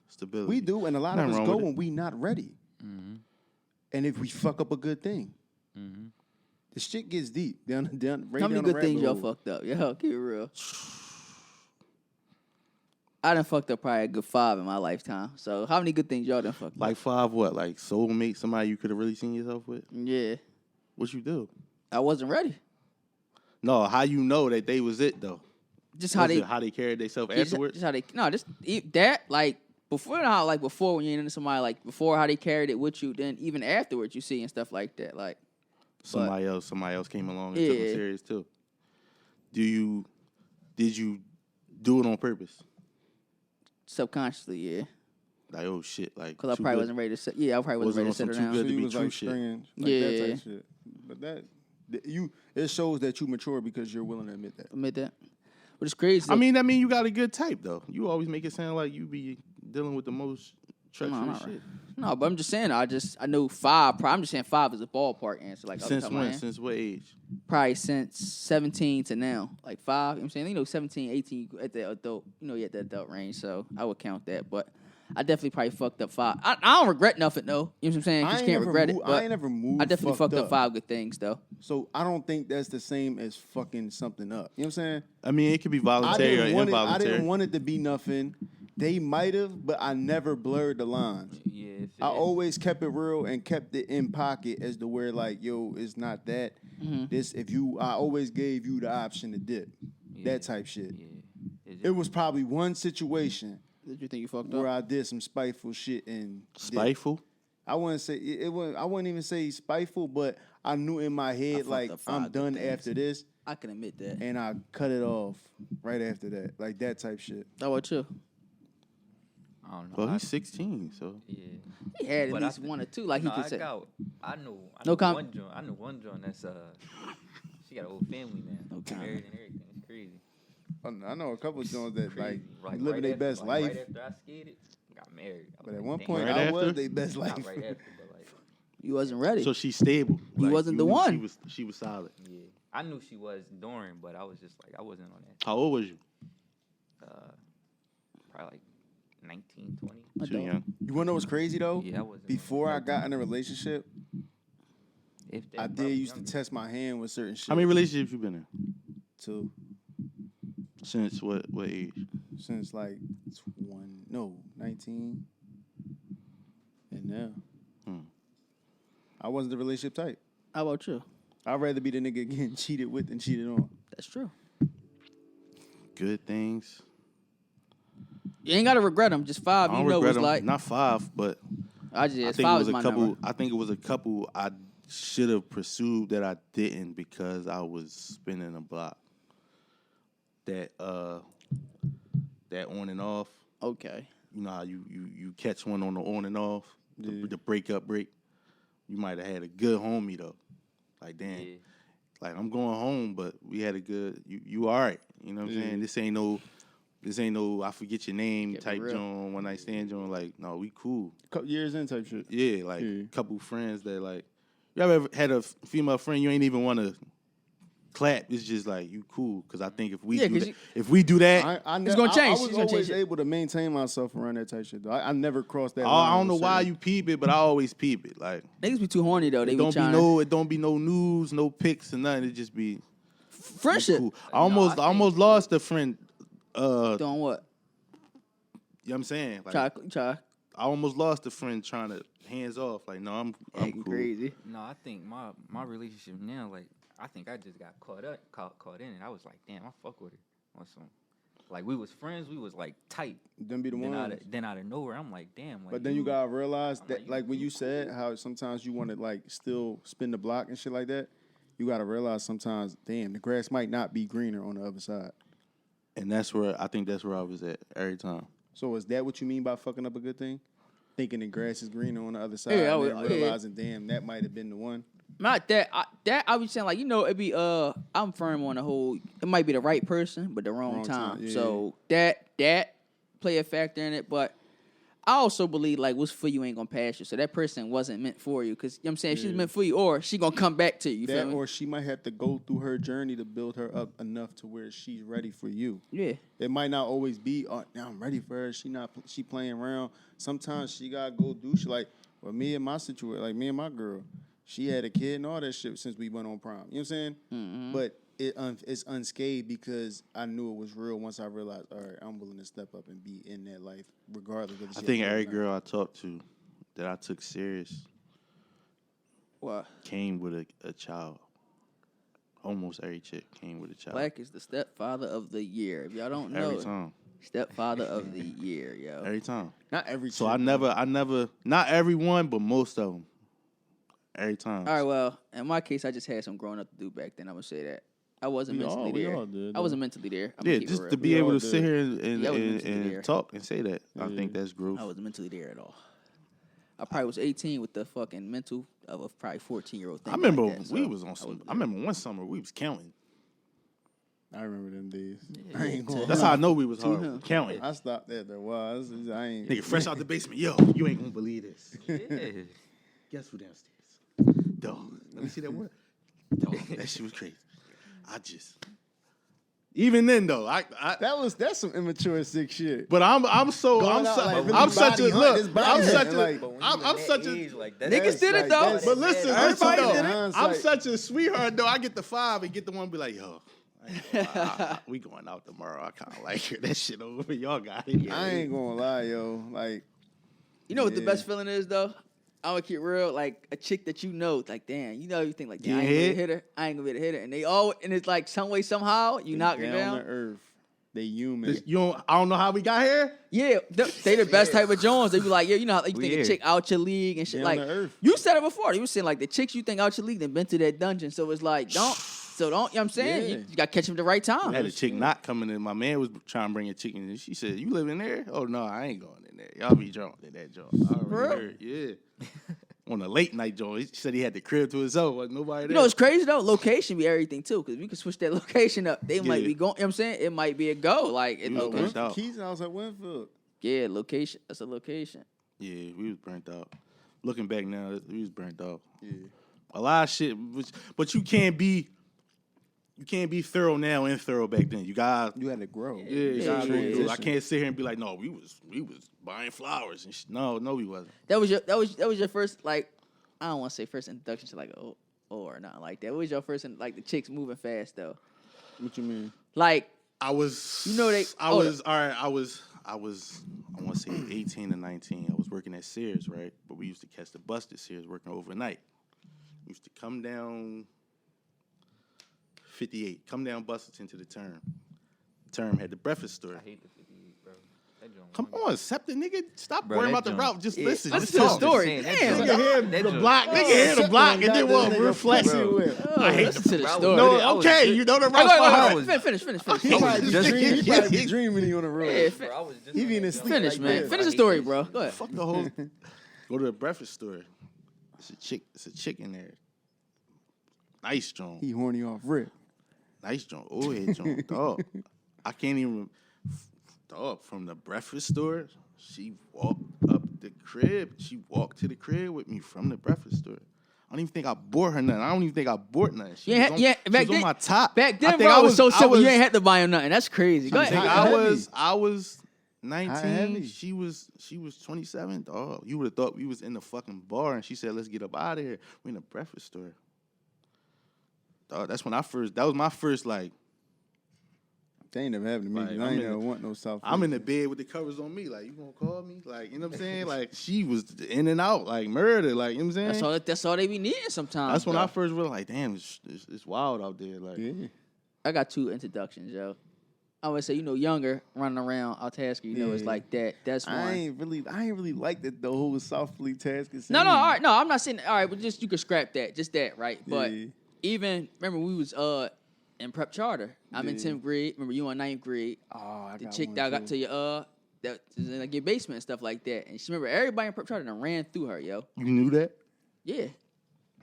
stability. We do, and a lot Nothing of us wrong go with it. when we not ready. And if we fuck up a good thing, the shit gets deep. Down, right how many down the good things y'all rabbit hole. fucked up? Yo, keep it real. I done fucked up probably a good 5 in my lifetime. So how many good things y'all done fucked up? Like 5 what? Like soulmate, somebody you could have really seen yourself with? Yeah, What you do? I wasn't ready. No, how you know that they was it though? Just how Was they it how they carried themselves just- afterwards? Just how they that like before how like before when you ain't into somebody like before how they carried it with you, then even afterwards you see and stuff like that. Like somebody else came along and took it Yeah. serious too. Did you do it on purpose? subconsciously, yeah. Like, oh shit, like Because I too probably good. wasn't ready to set. Yeah, I probably wasn't ready to Wasn't settle on some too down. good So to you be was true like shit. stringing, like that Yeah. type shit. But it shows that you mature because you're willing to admit that. Admit that. But it's crazy. I mean you got a good type though. You always make it sound like you be dealing with the most treacherous not shit. no, but I'm just saying. I know 5. I'm just saying 5 is a ballpark answer. Like off the Since top of my when? head. Since what age? Probably since 17 to now. Like 5. You know what I'm saying? You know, 17, 18 at the adult. You know, you at the adult range. So I would count that. But I definitely probably fucked up 5. I don't regret nothing though. You know what I'm saying? 'Cause you can't regret it. I But ain't never moved. I definitely fucked up up 5 good things though. So I don't think that's the same as fucking something up. You know what I'm saying? I mean, it could be I voluntary or didn't want it. I involuntary. didn't want it to be nothing. They might have, but I never blurred the lines. Yeah, if I always kept it real and kept it in pocket as to where like, yo, it's not that. This I always gave you the option to dip. That type shit. Yeah. It was probably one situation Did you think you fucked where up? I did some spiteful shit and dipped. Spiteful? I wouldn't say it was. I wouldn't even say spiteful, but I knew in my head fucked like up 5 I'm good done things. after this, I can admit that. and I cut it off right after that, like that type shit. How about you? I don't know. Well, he's 16, so yeah. He had at But I least thi- 1 or 2, like No, he could say. I know No com- one joint. I know one joint that's she got a whole family now. No comment. Married and everything. It's crazy. I know a couple of joints that Crazy. like living their best life, Right after I skated, got married. I was but at like, one damn. point Right I after? was their best Not life. right after, but like, You wasn't ready. so she's stable. He wasn't you the knew one. She was solid. yeah, I knew she was during, but I was just like, I wasn't on that. How old was you? Probably like 19, 20. Too young. You wanna know what's crazy though? Yeah, I wasn't. Before I got in a relationship, if that, I did probably used to younger. test my hand with certain shit. How many relationships you been in? Too. Since what age? Since like 19, and now. I wasn't the relationship type. How about you? I'd rather be the nigga getting cheated with than cheated on. That's true. Good things. You ain't gotta regret them. Just 5. I You don't know regret what's them. like. Not 5, but I I just think it 5 was is a my couple. number. I think it was a couple I should have pursued that I didn't because I was spinning a block. That on and off. Okay. You know how you catch one on the on and off, the break up break. You might have had a good homie though. Like damn, like I'm going home, but we had a good. You all right? You know what I'm saying? This ain't no I forget your name type joint, one night stand joint. Like no, we cool. Couple years in type shit. Yeah, like couple friends that like. You ever had a female friend you ain't even want to clap? It's just like you cool because I think if we do that, it's gonna change. I was always able to maintain myself around that type shit though. I never crossed that line. I don't know why you peep it, but I always peep it. Like niggas be too horny though. it don't be no news, no pics, and nothing. It just be friendship. Cool. I almost lost a friend. Doing what? You know what I'm saying? Like, Try. I almost lost a friend trying to hands off. Like, no, I'm cool. Crazy. No, I think my relationship now, like, I think I just got caught in it. I was like, damn, I fuck with her on some. Like we was friends, we was like tight. Them be the ones. Then out of nowhere, I'm like, damn. Like, but then you gotta realize that, like when you said how sometimes you want to like still spin the block and shit like that, you gotta realize sometimes, damn, the grass might not be greener on the other side. And I think that's where I was at every time. So is that what you mean by fucking up a good thing? Thinking the grass is greener on the other side, Yeah, and then realizing, damn, that might have been the one. Not that. I was saying like it be I'm firm on the whole. It might be the right person, but the wrong time. Yeah. So that play a factor in it. But I also believe like what's for you ain't gonna pass you. So that person wasn't meant for you because you know what I'm saying she's meant for you, or she gonna come back to you. You feel me? Or she might have to go through her journey to build her up enough to where she's ready for you. Yeah. It might not always be. Now I'm ready for her. She playing around. Sometimes she gotta go do shit. Like with me and my situation, like me and my girl. She had a kid and all that shit since we went on prom. You know what I'm saying? Mm-hmm. But it's unscathed because I knew it was real once I realized, all right, I'm willing to step up and be in that life regardless of the shit. I think every girl I talked to that I took serious came with a child. Almost every chick came with a child. Black is the stepfather of the year. If y'all don't know, every time. Stepfather of the year, yo. Every time. Not every. So I never, not everyone, but most of them. Every time. All right, well, in my case, I just had some growing up to do back then. I'm gonna say that I wasn't mentally there. We all did, I wasn't mentally there. Yeah, just to be able to sit here and there. talk and say that. I think that's growth. I wasn't mentally there at all. I probably was 18 with the fucking mental of a probably 14-year-old thing. I remember like that, we was on some. I remember one summer we was counting. I remember them days. Yeah, I ain't going. That's how I know we was hard counting. I stopped at the was. I ain't. Nigga, fresh out the basement. Yo, you ain't gonna believe this. Yeah. Guess who downstairs? Dog. Let me see that word. Dog. That shit was crazy. Even then though, that's some immature sick shit. But I'm such a niggas did it though. But listen everybody though, did it. I'm such a sweetheart though. I get the 5 and get the one be like, yo, we going out tomorrow. I kind of like her. That shit over. Y'all got it. I ain't gonna lie, yo. Like, you know what the best feeling is though? I'm gonna keep real, like a chick that you know, like damn, you think like, damn, I ain't gonna hit her, and they all, and it's like some way somehow you knock her down. To earth, they human. I don't know how we got here. Yeah, they the best type of Jones. They be like, yeah, you know how you think a chick out your league and shit. Like you said it before. You was saying like the chicks you think out your league, they've been to that dungeon. So it's like don't, you know what I'm saying? Yeah. You gotta catch them at the right time. I had a chick not coming in. My man was trying to bring a chick in, and she said, "You live in there?" Oh no, I ain't going in there. Y'all be drunk in that joint. I already heard. Yeah. On a late night joint, he said he had the crib to himself. Wasn't nobody there. You know what's crazy though? Location be everything too, because we can switch that location up. They might be going. You know what I'm saying? It might be a go. Like it location. Keys house at Winfield. Yeah, location. That's a location. Yeah, we was burnt out. Looking back now, we was burnt out. Yeah. A lot of shit, but you can't be thorough now and thorough back then. You had to grow. Yeah. I can't sit here and be like, no, we was buying flowers and shit. No, we wasn't. That was your first, like, I don't want to say first introduction to like or nothing like that. What was your first like the chicks moving fast though? What you mean? Like I was. I want to say 18 or 19. I was working at Sears, right? But we used to catch the bus to Sears working overnight. We used to come down 58, come down Bustleton to the Term. Term had the breakfast store. I hate the 58, bro. Come on, accept it, nigga. Stop Bro, worrying that about the joint- route. Just listen. Listen Just to the talk. story. Saying, that Damn. joint- Nigga hear that the joint- block. Nigga hear the block, and then what? Nigga Reflex flex it you with. with. Oh, listen to the I was- story. No, I was okay, just- you know the Wait, route wait, behind. wait, wait. Finish. He I was probably just- be dreaming he on the road. Yeah, Bro, I was just He be in on his that sleep joint. finish, like man. this. Finish the hate story, this bro. shit. Go ahead. Fuck the whole. Go to the breakfast store. It's a chick in there. Nice joint. He horny off rip. Nice joint. Oh, head joint. Dog. I can't even. Dog, from the breakfast store, she walked up the crib. She walked to the crib with me from the breakfast store. I don't even think I bought her nothing. I don't even think I bought nothing. She was on, she was on my top. Back I then, think bro, I it was so simple. I You ain't had to buy him nothing. That's crazy. Go I ahead. think Hot I was heavy. 19. She was 27. Dog, you would have thought we was in the fucking bar, and she said, "Let's get up out of here." We in the breakfast store. Dog, that's when that was my first like. They ain't never happened to me. Like, 'cause I'm I ain't in never the- want no South. I'm in the bed with the covers on me. Like, you gonna call me? Like, you know what I'm saying? Like, she was in and out, like murder. Like, you know what I'm saying? That's all they be needing sometimes. That's when bro. I first realized, like, damn, it's wild out there. Like, Yeah. I got 2 introductions, yo. I would say, younger, running around Altasker, it's Yeah. like that. That's one. I ain't really like the whole South Fleet task. No, all right, no, I'm not saying. All right, but just you could scrap that, just that, right? But Yeah. even remember we was in prep charter. I'm in Yeah. 10th grade. Remember you in 9th grade. Oh, I The got chick one that I got too. to your that was in like your basement and stuff like that. And she remember everybody in prep charter and ran through her, yo. you knew that? Yeah.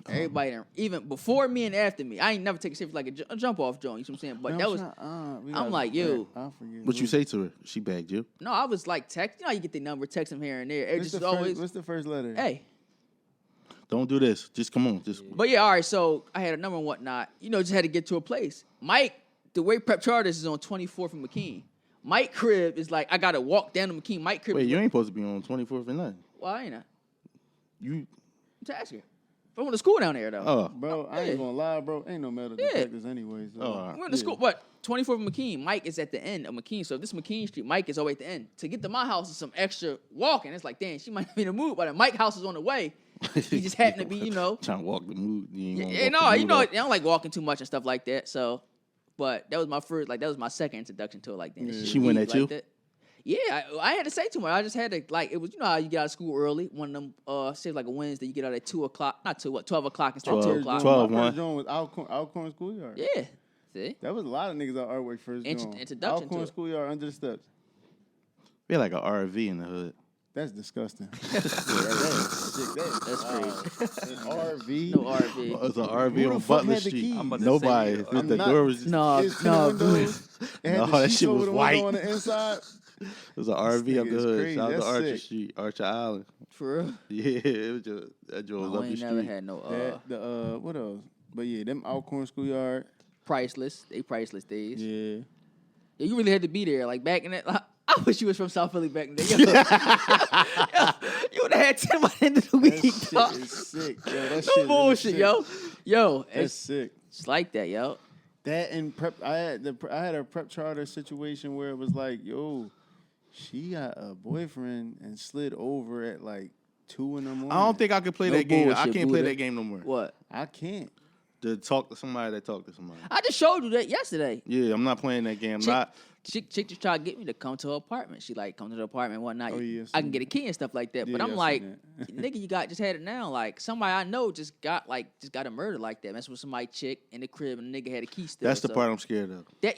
Everybody done, even before me and after me. I ain't never take a shit like a jump off joint. You know what I'm saying? But Man, that I'm was trying- we I'm gotta- like, yo. I forget. What you say to her? She bagged you. no. I was like text. You know how you get the number, text them here and there. It What's just the always first, what's the first letter? hey. Don't do this. Just come on. Just But yeah, all right. So I had a number and whatnot. Just had to get to a place. Mike, the way prep charters is on 24th and McKean. Mike crib is like I gotta walk down to McKean. Mike crib. wait. is You like, ain't supposed to be on 24th and nothing. well, I ain't. You. I'm Tasker. I went to school down there though. Oh. Bro, I Yeah. ain't gonna lie, bro. Ain't no metal Yeah. detectors anyway. So. Oh, all right. I went to school, but 24th and McKean. Mike is at the end of McKean. So if this is McKean Street, Mike is always at the end. To get to my house is some extra walking. It's like, damn, she might be in the mood, but Mike house is on the way. He just happened to be, trying to walk the mood. You ain't gonna Yeah, walk no, the you mood know, off. I don't like walking too much and stuff like that. So, but that was my first, that was my second introduction to it. Like, damn, this shit She went deep at you? like that. Yeah, I had to say too much. I just had to it was how you get out of school early. One of them, say like a Wednesday, you get out at 2:00, not 12 o'clock instead of 2 o'clock. 12. My 1. first joint was Alcorn Schoolyard. Yeah, see, That was a lot of niggas at Artwork first joint. Introduction to Alcorn it. Schoolyard under the steps. We had like an RV in the hood. That's disgusting. that's crazy. RV. No RV. It was an Who RV the on fuck Butler had the Street. keys? I'm about to Nobody. say, the not- door was just. No, It's tinted windows. It had No, the that sheets shit over was the window white. on the inside. It was an RV up the nigga is hood. crazy. Shout out to That's Archer sick. Street, Archer Island. For real. Yeah, it was just that joint was No, up I the ain't never street. had no What else? But yeah, them Alcorn Schoolyard. priceless. They priceless days. Yeah. Yeah, you really had to be there. Like back in that, I wish you was from South Philly back in the day. Yo, you would have had 10 by the end of the That week, shit dog. is sick, yo. That No shit really bullshit, sick. yo. That's It's sick. like that, yo. That and prep. I had a prep charter situation where it was like, yo, she got a boyfriend and slid over at like 2 in the morning. I don't think I could play No that game. I bullshit, can't play Buddha. that game no more. What? I can't. To talk to somebody that talk to somebody. I just showed you that yesterday. Yeah, I'm not playing that game. I'm not. Chick just tried to get me to come to her apartment. She like come to the apartment and whatnot. Oh, yeah, I seen can get a key and stuff like that. Yeah, But I'm I like, seen that. nigga, you just had it now. Like somebody I know just got a murder like that. Messing with somebody chick in the crib and the nigga had a key still. That's the so part I'm scared of. That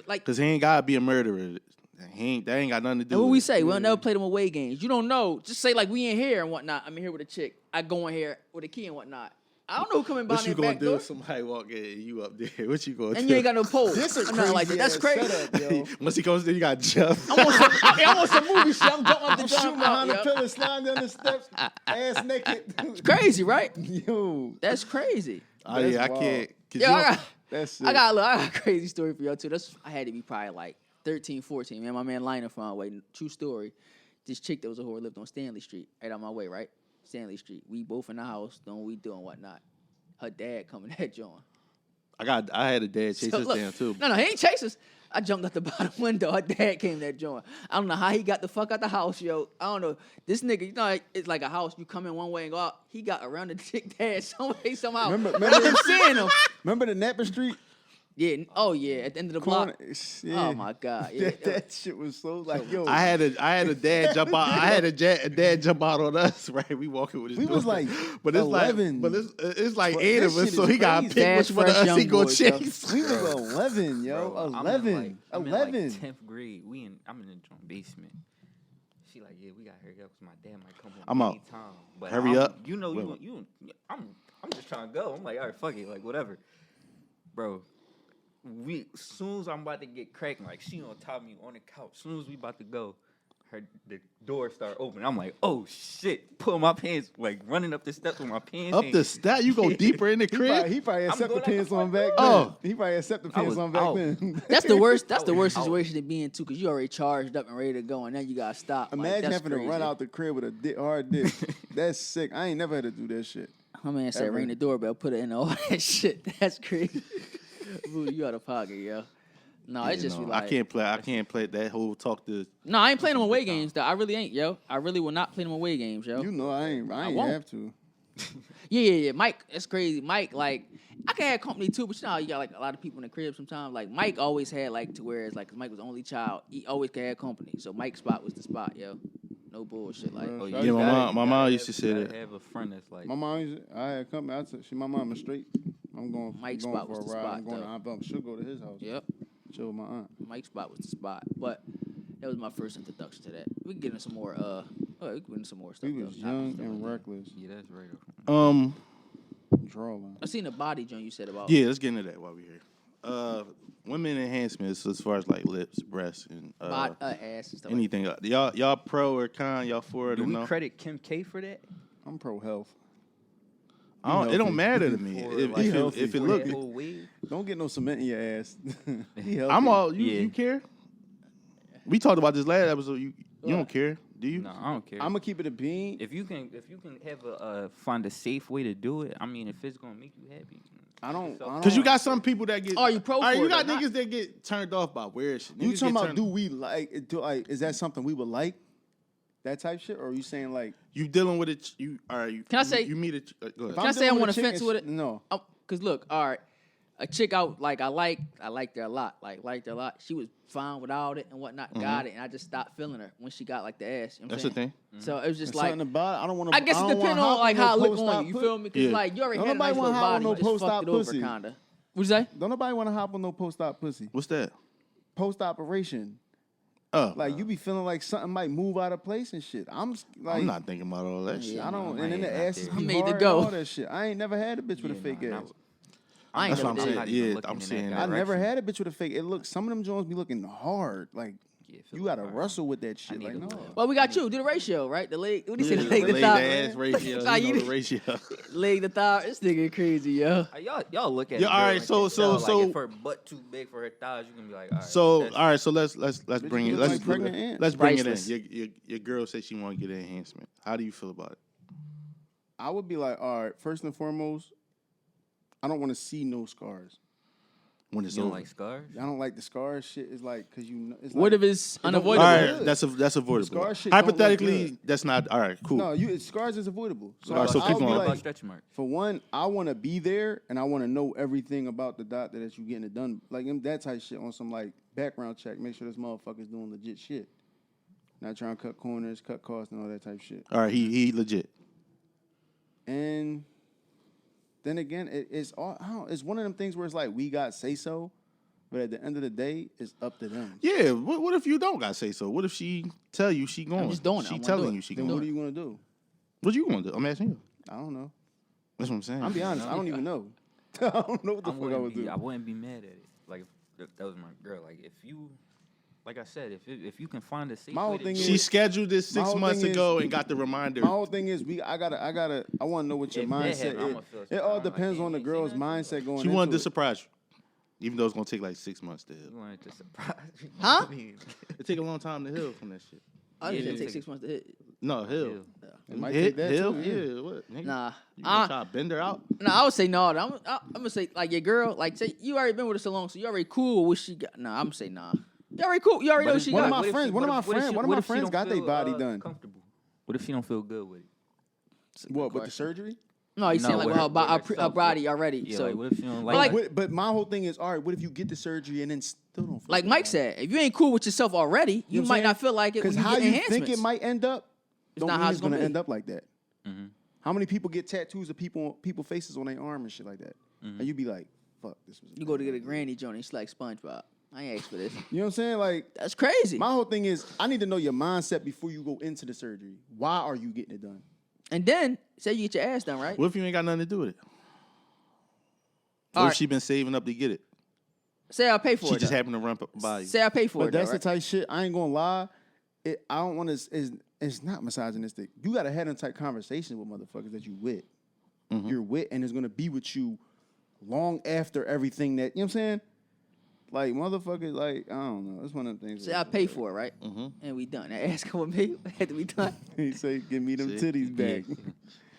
like. Cause he ain't gotta be a murderer. That ain't got nothing to do. And what with we it. say, we'll never play them away games. You don't know. Just say like we in here and whatnot. I'm in here with a chick. I go in here with a key and whatnot. I don't know who coming by What you that gonna back do door. if somebody walk in and you up there? What you gonna do? And you ain't got no pole. This is or nothing like that. That's crazy. Setup, yo. Once he comes there, you got jump. I'm on some movie shit. I'm jumping up the I'm jump shooting out, behind the yo. pillar, sliding down the steps, ass naked. Crazy, right? Yo, That's crazy. Oh yeah, I That's wild. can't. 'Cause Yo, you I don't- got, that's I got a crazy story for y'all too. I had to be probably like 13, 14. Man, my man Liner from our way. True story. This chick that was a whore lived on Stanley Street, right on my way, right? Stanley Street. We both in the house doing what we doing, whatnot. Her dad coming at John. I had a dad chase So, us look, down too. No, he ain't chase us. I jumped out the bottom window. Her dad came that joint. I don't know how he got the fuck out the house, yo. I don't know. This nigga, you know, it's like a house. You come in one way and go out. He got around the chick dad some way, somehow. Remember- Without him seeing him. Remember the Napa Street? Yeah. Oh yeah. At the end of the block. Yeah. Oh my God. Yeah. That shit was so like, yo. I had a dad jump out. I had a dad jump out on us. Right, we walking with his. We was daughter. like but it's 11. like, it's like But 8 that of us, shit so is he got to crazy. pick which Fast, one of fresh us he young gonna boys, yo. chase. We was 11, yo. Bro, 11. I'm in 11. like 10th grade. I'm in the joint basement. She like, yeah, we gotta hurry up because my dad might come home I'm out. anytime. But Hurry up. You know, Well. I'm just trying to go. I'm like, all right, fuck it, like whatever, bro. Soon as I'm about to get cracking, like she on top of me on the couch. Soon as we about to go, the door start opening. I'm like, oh shit! Pulling my pants, like running up the steps with my pants. Up the stat, you go deeper in the crib. He probably I'm accept the going out the pants on front back door. then. Oh. He probably accept the I pants was on back out. then. That's the worst. That's I the was worst out. situation to be in too, because you already charged up and ready to go, and then you gotta stop. Like, Imagine that's having crazy. to run out the crib with a hard dick. That's sick. I ain't never had to do that shit. My man said, Ever. ring the doorbell, put it in all that shit. That's crazy. Boo, you out of pocket, yo. No, it's just be like, I can't play that whole talk to. no, I ain't playing them away games. Though. I really ain't, yo. I really will not play them away games, yo. You know I ain't won't. have to. Yeah. Mike, it's crazy. Mike, like, I can have company too, but you know how you got like a lot of people in the crib sometimes. Like Mike always had like to where it's like, 'cause Mike was the only child, he always could have company. So Mike's spot was the spot, yo. No bullshit, like. Bro, Oh, Yeah, my mom gotta used to say gotta that. Have a friend that's like, My mom, I had company. My mom is straight. I'm going. Mike's going spot for was a the ride. spot, I'm going. though. I should go to his house. Yep. Chill with my aunt. Mike's spot was the spot, but that was my first introduction to that. We can get into some more. We can get into some more stuff. We though. was Topics, young stuff and like that. reckless. yeah, that's right. Drawing. I seen the body joint you said about. Yeah, let's get into that while we're here. Women enhancements as far as like lips, breasts, and Ass and stuff. anything. Y'all pro or con? Y'all for it Do or we no? credit Kim K for that? I'm pro health. It don't matter to me For, if, like, if it for look. that whole wave? Don't get no cement in your ass. He healthy. I'm all Yeah. you care. We talked about this last episode. You don't care, do you? No, I don't care. I'm gonna keep it a bean. If you can have find a safe way to do it, I mean, if it's gonna make you happy. I don't. Because you got some people that get. Are you pro All right, for you it got or not? niggas that get turned off by weird shit. You Niggas talking get about? turned- Do we like? Is that something we would like? That type shit, or are you saying like? You dealing with it? You all right? Can I say- you meet it? Go ahead. Can I say I'm dealing on with the a chick fence and with sh- it? No. Cause look, all right, a chick out like I liked her a lot. Liked her a lot. She was fine without it and whatnot. Got it, and I just stopped feeling her when she got like the ass. You know what I'm That's the saying? thing. So it was just There's like. something about it. I don't want to. I guess it depends on like how it look on you. You feel me? Because Yeah. like you already Don't had a nobody nice wanna little hop on body, no you just post-op fucked it over pussy. kinda. What'd you say? Don't nobody want to hop on no post-op pussy. What's that? Post-operation. Oh, Like you be feeling like something might move out of place and shit. Like I'm not thinking about all that shit. I don't. my And then the head ass is not be there. I'm made to hard go. and all that shit. I ain't never had a bitch with a fake nah, ass. I ain't That's what I'm never saying. did. Yeah, looking I'm in saying that that. I never direction. had a bitch with a fake. It look, some of them joints be looking hard. Like Yeah, it you feel gotta hard. wrestle with that shit. need Like a no. little- Well, we got you. Do the ratio, right? The leg. What do you say? Yeah, The leg, the the leg thigh. to ass ratio. Nah, You know you- the ratio. Leg the thigh. This nigga crazy, yo. Y'all look at Yeah, it. all right, so- like if her butt too big for her thighs, you can be like, all right. So that's- all right, so let's bring you it. look Let's like pregnant ants. let's bring Priceless. it in. Your girl said she want to get an enhancement. How do you feel about it? I would be like, all right. First and foremost, I don't want to see no scars. When it's you don't over. like scars. I don't like the scars shit. It's like because you know. It's What like, if it's don't- all unavoidable? right, good. that's avoidable. Scar shit don't look Hypothetically, good. that's not all right. Cool. No, scars is avoidable. So, All right, so I'll keep be on. What like, about stretch marks? for one, I want to be there and I want to know everything about the doctor that you getting it done. Like that type of shit on some like background check. Make sure this motherfucker's doing legit shit. Not trying to cut corners, cut costs, and all that type of shit. All right, he legit. And then again, it's all. I don't, it's one of them things where it's like we got say so, but at the end of the day, it's up to them. Yeah. What if you don't got say so? What if she tell you she going? just doing it. I She wanna do telling it. you she Then going. what are you gonna do? What you gonna do? I'm asking you. I don't know. That's what I'm saying. I'll be honest. I don't even know. I don't know what the fuck I would do. I wouldn't be mad at it. Like if that was my girl. Like if you, like I said, if you can find a safe My way whole to thing do is- She it, scheduled this My 6 whole months thing is- ago and got the reminder. My whole thing is I want to know what your If that mindset happen, I'ma is. feel It surprised. all I'm like, depends damn, on the ain't seen girl's nothing. mindset going She into wanted to it. surprise you, even though it's gonna take like 6 months to heal. you wanted to surprise me. Huh? I mean, It take a long time to heal from that shit. I Yeah, just it take take- 6 months to hit. No, heal. Heal. It might Hit, take that heal? too, Yeah, what? Nigga? Nah. You gonna try to bend her out? I would say no. I'm gonna say like your girl. Like say you already been with her so long, so you already cool with what she got. Nah, I'm gonna say nah. You already cool. You already know what she one of got. my What if friends- she- one of what my if- what if friends- she- one of what my if she friends don't got their feel, body done. Comfortable. What if she don't feel good with it? What with the question. surgery? No, he's saying like with with her herself. body already. Yeah, So like, what if you don't But like? like- But my whole thing is, all right, what if you get the surgery and then still don't feel like good Mike about it? said, if you ain't cool with yourself already, you know what might I'm not saying? feel like it when Because you how get you enhancements. think it might end up, don't not mean how it's it's gonna gonna be. end up like that. Mhm. How many people get tattoos of people faces on their arm and shit like that? And you be like, fuck, this was. You go to get a granny joint, it's like SpongeBob. I ain't asked for this. You know what I'm saying? Like, That's crazy. my whole thing is, I need to know your mindset before you go into the surgery. Why are you getting it done? And then say you get your ass done, right? What if you ain't got nothing to do with it? All What right. if she been saving up to get it? Say I pay for She it. just though. happened to run by you. Say I pay for But it. Though, that's right? the type shit. I ain't gonna lie. I don't want to. It's not misogynistic. You gotta have them type conversations with motherfuckers that you with. Mm-hmm. You're with, and is gonna be with you long after everything that you know what I'm saying. Like motherfuckers, like I don't know. It's one of them things. Say I pay for it, right? And we done. That ass come with me. Had to be done. He say, "Give me them See? titties back."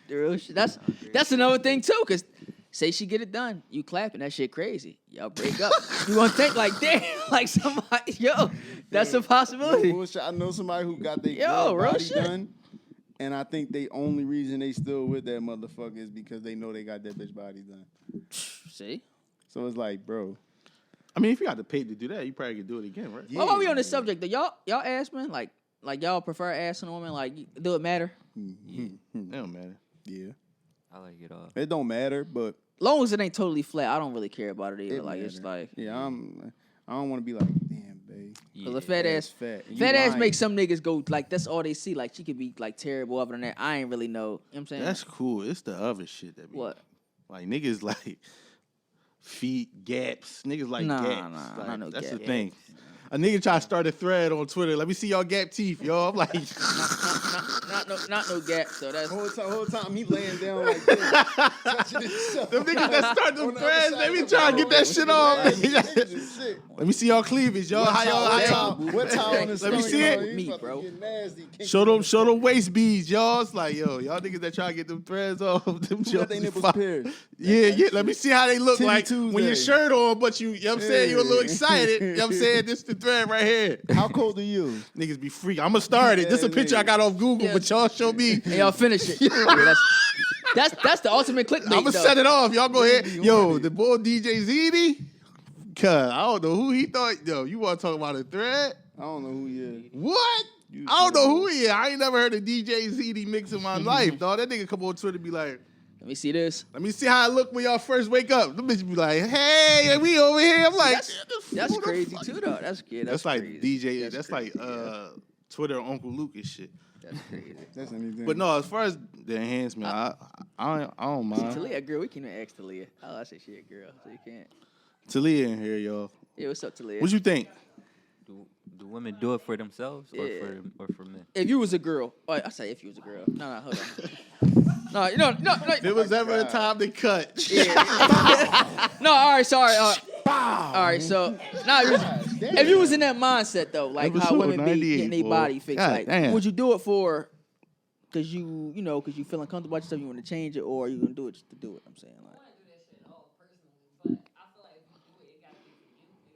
The real shit. That's another thing too, cause say she get it done, you clapping that shit crazy. Y'all break up. You gonna think like damn, like somebody, yo, that's a possibility. Bullshit. I know somebody who got their Yo, real body shit. done, and I think the only reason they still with that motherfucker is because they know they got that bitch body done. See? So it's like, bro. I mean, if you got the pay to do that, you probably could do it again, right? Yeah. While we on this subject, do y'all ass men like y'all prefer ass on a woman? Like, do it matter? It don't matter. Yeah. I like it all. It don't matter, but Long as it ain't totally flat, I don't really care about it either. it Like it's matter. like, yeah, I don't want to be like, damn, babe. cause a fat ass, fat. You fat ass lying. makes some niggas go like that's all they see. Like she could be like terrible other than that. I ain't really know. You know what I'm saying? That's cool. It's the other shit that be What? like niggas like feet gaps. Niggas like Nah, gaps. nah, Like, not no that's the gap. thing. A nigga try to start a thread on Twitter. Let me see y'all gap teeth, y'all. I'm like, not no gap. So that's Whole time he laying down like this, touching himself. them niggas that start them On the threads, other they be side, trying to get that shit off. Niggas is sick. Let me see y'all cleavage, y'all. How y'all? What towel on his Let me stomach, see it. yo, he Me, about to bro. get nasty. Can't Show them waist beads, y'all. It's like, yo, y'all niggas that try to get them threads off, them Who got joints they is nipples fire. pierced? Yeah. Let me see how they look Titty like when your Tuesday. shirt on, but you know what I'm saying? You're a little Yeah. excited. You know what I'm saying? This the thread right here. How cold are you? Niggas be freak. I'm gonna start it. This a Yeah, picture I nigga. got off Google, Yeah. but y'all show me. and y'all finish it. Yeah, that's the ultimate clickbait. I'm gonna though. set it off. Y'all go ahead. Yo, the boy DJ ZD. Cause I don't know who he thought. Yo, you want to talk about a thread? I don't know who he is. What? I don't know who he is. I ain't never heard of DJ ZD mix in my life, dog. That nigga come on Twitter and be like, Let me see this. let me see how I look when y'all first wake up. The bitch be like, hey, we over here. I'm like, That's who the crazy fuck? too, though. That's good. That's like crazy. DJ. That's crazy, like yeah. Twitter Uncle Lucas shit. That's crazy. That's anything. But no, as far as the enhancement, I don't mind. Talia, a girl. We can't even ask Talia. Oh, I say she a girl, so you can't. Talia in here, y'all. Yeah, what's up, Talia? What you think? Do women do it for themselves or Yeah. for men? If you was a girl, oh, I say if you was a girl. No, hold on. No. If it was ever a time to cut. No, all right, sorry. All right, so now if you was in that mindset though, like how Episode women be 98, getting their boy. body fixed, God like damn. would you do it for? Cause you feeling comfortable about yourself, you want to change it, or you gonna do it just to do it? I'm saying like.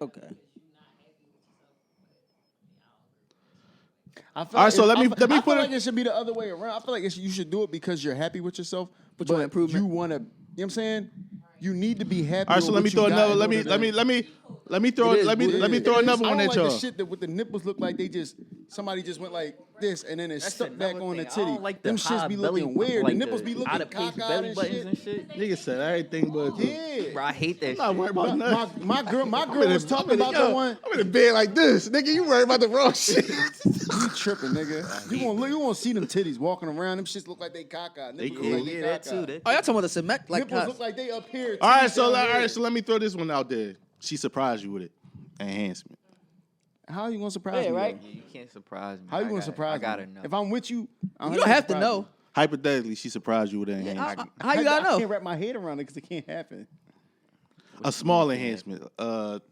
Okay. I feel All right, so let me I put feel it. like it should be the other way around. I feel like you should do it because you're happy with yourself, But you want improvement. you want to. You know what I'm saying? You need to be happy. All right, so with let me what throw you got another. in Let me order let me to- let me let me throw It is let me what it let me is. throw It is. another I one don't at like y'all. the shit that with the nipples look like they just somebody just went like this and then it That's stuck back another on the thing. I titty. don't like the Them high shits be belly looking button, weird. like the nipples be the looking out of place cockeyed belly and buttons shit. and shit. Nigga said everything but. Yeah. Bro, I hate that I'm not shit. worried about nothing. My girl was talking about the one. I'm in the bed like this, nigga. You worried about the wrong shit. You tripping, nigga. You won't see them titties walking around. Them shits look like they cockeyed. They Nipples cool. look like Yeah, they that too. cockeyed. That Oh, y'all talking about the cement? Like, Nipples look like they up here. All right, titties so down here. let me throw this one out there. She surprised you with it. Enhancement. How you gonna surprise me? right? though? Yeah, you can't surprise me. How you I gonna gotta- surprise I gotta me? know. If I'm with you, you don't have to know. Hypothetically, she surprised you with an enhancement. How you gotta I know? can't wrap my head around it because it can't happen. A small enhancement.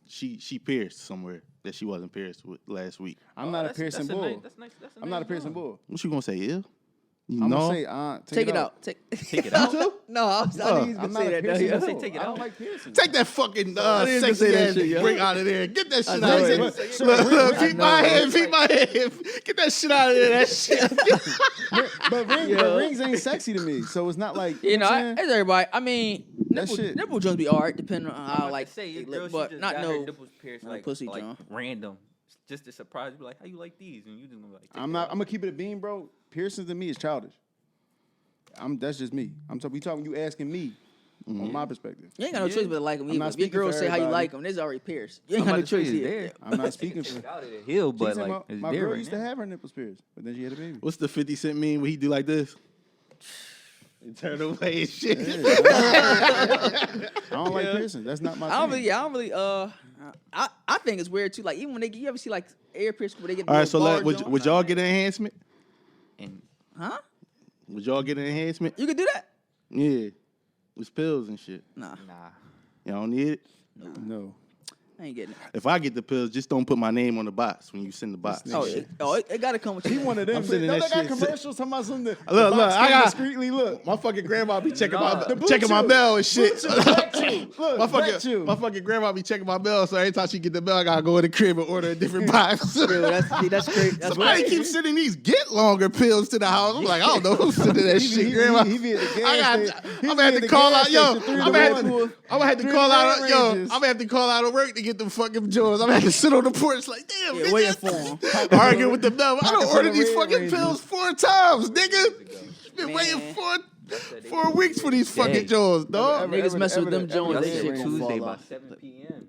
She pierced somewhere that she wasn't pierced with last week. I'm not a piercing bull. That's nice. I'm not a piercing bull. What you gonna say? Yeah. You I'm know? gonna say Take it out. Take it out. No, I think he's I'm gonna not say a that. piercing. No, No, yeah. Take it I don't out. like piercing. Take that fucking I didn't even sexy say that ass shit, yo. brick out of there. Get that shit know out of it. there. But, Look, I beat know my it. head, beat my head. Get that shit out of there. That shit. but rings ain't sexy to me, so it's not like You know, what I'm saying? as everybody. I mean, shit. nipple joints be alright, depending on how Like like say your they girl, look, she but just not got no. her nipples pierced no like pussy, like John. random, just to surprise you. Like, how you like these? And you just gonna be like, I'm gonna keep it a bean, bro. Piercings to me is childish. That's just me. You asking me on my perspective. You ain't got no choice but to like them I'm either. not If your speaking girl for say how you everybody. like them, it's already pierced. You ain't got no choice either. there. I'm not speaking for. Take it out of the hill, but She said like it's my there girl right used now. to have her nipples pierced, but then she had a baby. What's the 50 Cent meme where he do like this? He turn away and shit. I don't like piercings. That's not my I don't thing. really. I think it's weird too. Like even when you ever see like ear piercing where they get. All right, so bar would joint? y'all get an enhancement? And Huh? Would y'all get an enhancement? You could do that? Yeah. It's pills and shit. Nah, nah, Y'all don't need it? No. I ain't getting it. If I get the pills, just don't put my name on the box when you send the box. Oh, it gotta come with you. He one of them. I'm sending Don't that they got shit. commercials talking about something? Look, I got discreetly look. my fucking grandma be checking The Blue checking my Chew. bell and shit. Blue Chew, Black Chew. Look, My Black Chew. fucking grandma be checking my bell, so every time she get the bell, I gotta go in the crib and order a different box. That's crazy. That's Somebody right. keeps sending these get longer pills to the house. I'm like, I don't know who's sending that shit, grandma. He be at the gas station. I'm gonna have to call out, yo. I'm gonna have to Three call out, Red yo. I'm Ranges. gonna have to call out of work to get them fucking Joes. I'm gonna have to sit on the porch like, damn, Yeah, nigga. waiting for him. Arguing with the bell. I Pocket don't full order of these Red fucking Ranges. pills 4 times, nigga. Been Man. waiting 4 weeks for these fucking Joes, dog. Niggas messing with them Jones. y'all They said shit gonna Tuesday fall by off. 7 p.m.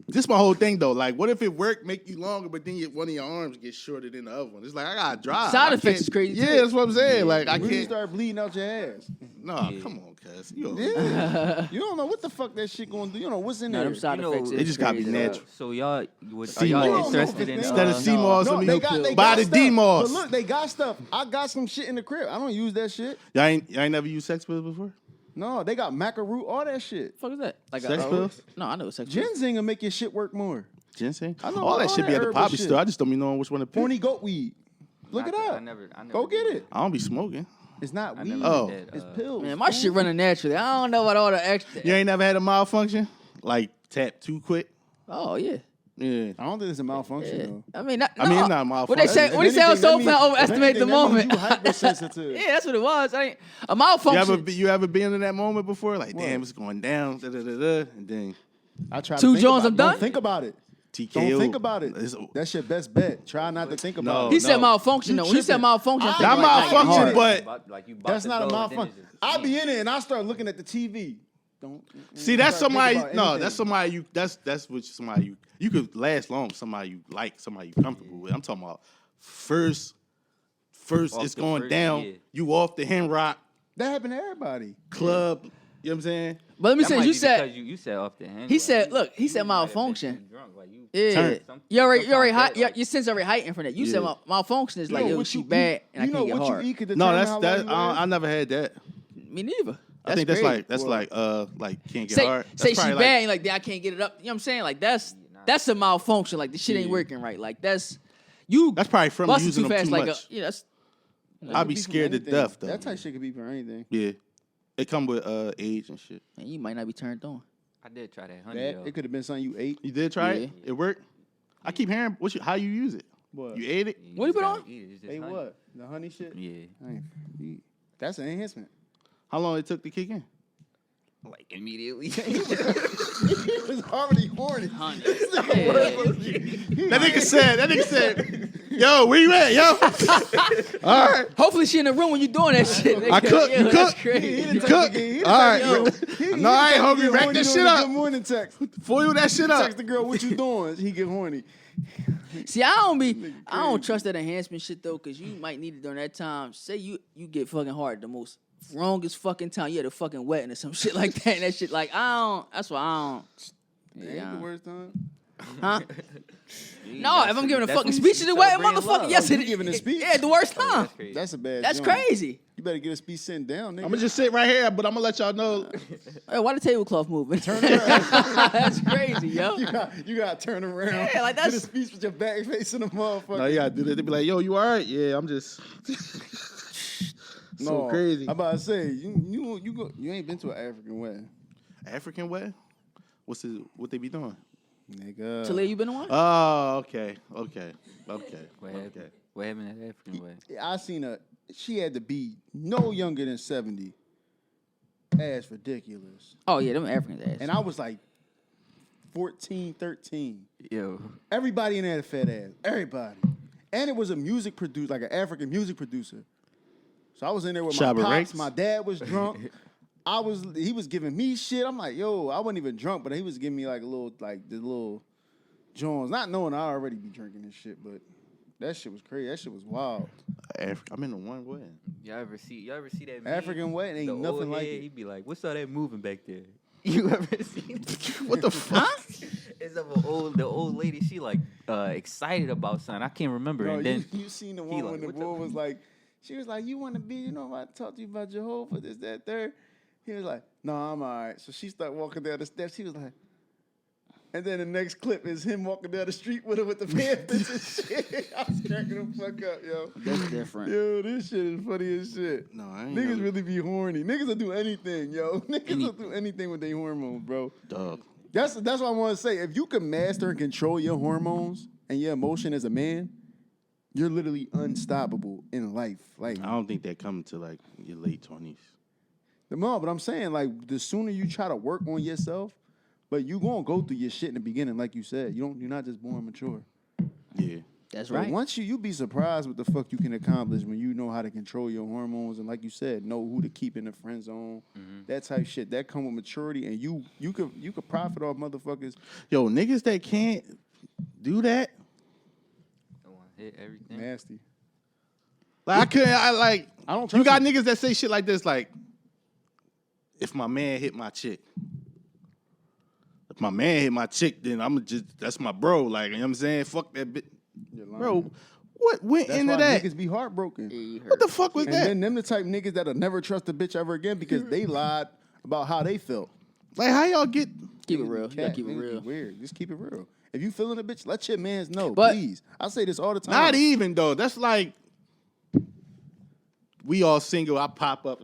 This my whole thing though. Like, what if it work, make you longer, but then one of your arms gets shorter than the other one? It's like I gotta drive. Side I effects can't- is crazy, Yeah, too. that's what I'm saying. Like I When you can't. start bleeding out your ass. Nah, come on, cuz. You Yeah. You don't know what the fuck that shit gonna do. You don't know what's in Nah, there. them side You know, effects. it is just gotta be crazy, natural. So y'all, are C-Moss. y'all interested in Instead of No. C-Moss, No, I mean, they got buy the stuff. D-Moss. But look, they got stuff. I got some shit in the crib. I don't use that shit. Y'all ain't never used sex pills before? No, they got macaroon, all that shit. What the fuck is that? Like Sex pills? No, I know what sex pills. Ginseng will make your shit work more. Ginseng? I know All that all shit be that at the herbal poppy shit. store. I just don't be knowing which one to pick. Horny goat weed. Look it up. I never Go get did it. I don't be smoking. It's not I weed. never Oh. did that. It's pills. Man, my shit running naturally. I don't know about all the extra. You ain't never had a malfunction? Like tap too quick? Oh yeah. Yeah. I don't think it's a malfunction Yeah. though. I mean, not, I mean, no. it's not my What they fault. say? If What they say on anything, that so means- fast overestimate if the anything, that means moment. You hypersensitive. Yeah, that's what it was. I ain't a malfunction. You ever been in that moment before? Like, What? damn, it's going down, da-da-da-da, and then I try to Two think Jones, about I'm it. done? Don't think about it. TKO. Don't think about it. It's- That's your best bet. Try not to think No. about He it. said malfunction You though. When he said tripping. malfunction, I'm Not thinking like malfunction, hard. but Like you That's not a malfunction. malfunction. I be in it and I start looking at the TV. Don't. see, that's start somebody. thinking about No, anything. that's somebody. That's what somebody you could last long. With somebody you like, somebody you comfortable with. I'm talking about first. Off It's the going first, down. yeah. You off the hen rock That happened to everybody. club. You know what I'm saying? But let me That say, might you be said because you said off the hand. he like, said, you- look, he said you might have been malfunction. too drunk, like you- Yeah, Turn. you already Sometimes high. that, like- Your sense already heightened from that. You said Yeah. malfunction is like, You know yo, what she you bad and I you know can't get what hard. you eat could No, determine that's how that. long you live. I never had that. Me neither. I think that's crazy. like can't get say hard. say That's she probably bad and like I can't get it up. You know what I'm saying? Like that's a malfunction. Like the shit ain't working right. Like that's you. That's probably from busting using too them fast. too Like much. yeah, that's I'd It be could from scared to anything. death though. That type shit could be for anything. Yeah, it come with age and shit. man, you might not be turned on. I did try that honey. That though. it could have been something you ate. You did try Yeah. it? It worked. I keep hearing how you use it. What? You ate it? What you just put gotta on? eat it. It's just Ate honey. what? The honey shit. Yeah, I ain't- That's an enhancement. How long it took to kick in? like immediately. He was already horny. That nigga said, yo, where you at, yo? All right. Hopefully she in the room when you doing that shit. I cook. Yeah, You that's cook. crazy. You cook. All right. No, I ain't hungry. Rack that shit up. Good morning text. Foil that shit up. Text the girl, what you doing? He get horny. See, I don't trust that enhancement shit though, cause you might need it during that time. Say you get fucking hard the most wrongest fucking time. You had a fucking wedding or some shit like that. And that shit like I don't. That's why I don't. Ain't Yeah. the worst time. Huh? Yeah, No, that's if I'm giving a that's fucking when speech you to the wedding, celebrating motherfucker, love. yes, Oh, it you giving a speech? Yeah, the worst Oh, yeah, time. that's crazy. That's a bad That's joint. crazy. You better get a speech sitting down, nigga. I'm gonna just sit right here, but I'm gonna let y'all know. Hey, why the tablecloth moving? That's crazy, yo. You gotta turn around. Yeah, like Get a that's- speech with your back facing the motherfucker. No, you gotta do that. They be like, yo, you all right? Yeah, I'm just. So crazy. I'm about to say you ain't been to an African wedding, African wedding? What they be doing? nigga. Talia, you been to one? Oh, okay. What happened? What happened at the African wedding? I seen her. She had to be no younger than 70. Ass ridiculous. Oh yeah, them Africans ass. And I was like 14, 13. Yo, Everybody in there had a fat ass. Everybody. And it was a music producer, like an African music producer. So I was in there with my Shabba pops. Ranks? My dad was drunk. He was giving me shit. I'm like, yo, I wasn't even drunk, but he was giving me like the little Jones. Not knowing I already be drinking this shit, but that shit was crazy. That shit was wild. I'm in the one wedding. y'all ever see that meme? African wedding ain't The nothing old like head, it. He'd be like, "What's all that moving back there?" You ever seen? What the fuck? It's of the old lady. She like excited about something. I can't remember. No, and then you seen the he one like, when the "What boy was like, she was like, you want to be, I talked to you about Jehovah, this, that, third. He was like, no, I'm all right. So she started walking down the steps. She was like, and then the next clip is him walking down the street with her with the Panthers and shit. I was cracking the fuck up, yo. That's different. Yo, this shit is funny as shit. No, I ain't Niggas never- really be horny. Niggas will do anything, yo. Niggas will do anything with their hormones, bro. Dog. That's what I want to say. If you can master and control your hormones and your emotion as a man, you're literally unstoppable in life. Like, I don't think that coming to like your late 20s. no, but I'm saying, like, the sooner you try to work on yourself, but you gonna go through your shit in the beginning, like you said. You're not just born mature. Yeah. That's So right. once you be surprised what the fuck you can accomplish when you know how to control your hormones and, like you said, know who to keep in the friend zone. That type shit. That come with maturity, and you could profit off motherfuckers. Yo, niggas that can't do that. I want to hit everything. Nasty. Like I don't You trust got it. niggas that say shit like this, like, if my man hit my chick. If my man hit my chick, then that's my bro. Like, you know what I'm saying? Fuck that bitch. You're lying. Bro, what went That's into why that? niggas be heartbroken. You What the fuck was And that? then them the type niggas that'll never trust a bitch ever again because they lied about how they felt. Like, how y'all get... Keep it real. You gotta Cat, keep it niggas be real. weird. Just keep it real. If you feeling a bitch, let your mans know, But- please. I say this all the time. Not even, though. That's like, we all single, I pop up.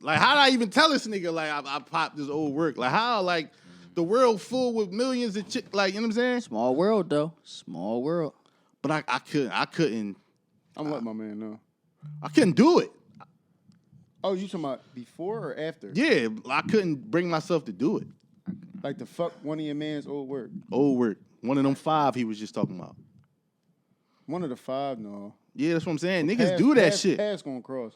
Like, how did I even tell this nigga, like, I popped this old work? Like, how, like, the world full with millions of chicks, like, you know what I'm saying? Small world though. Small world. But I couldn't I'm letting my man know. do it. Oh, you talking about before or after? Yeah, I couldn't bring myself to do it. Like to fuck one of your man's old work. Old work. One of them 5 he was just talking about. One of the 5, no. Yeah, that's what I'm saying. Niggas do that shit. Pass gonna cross.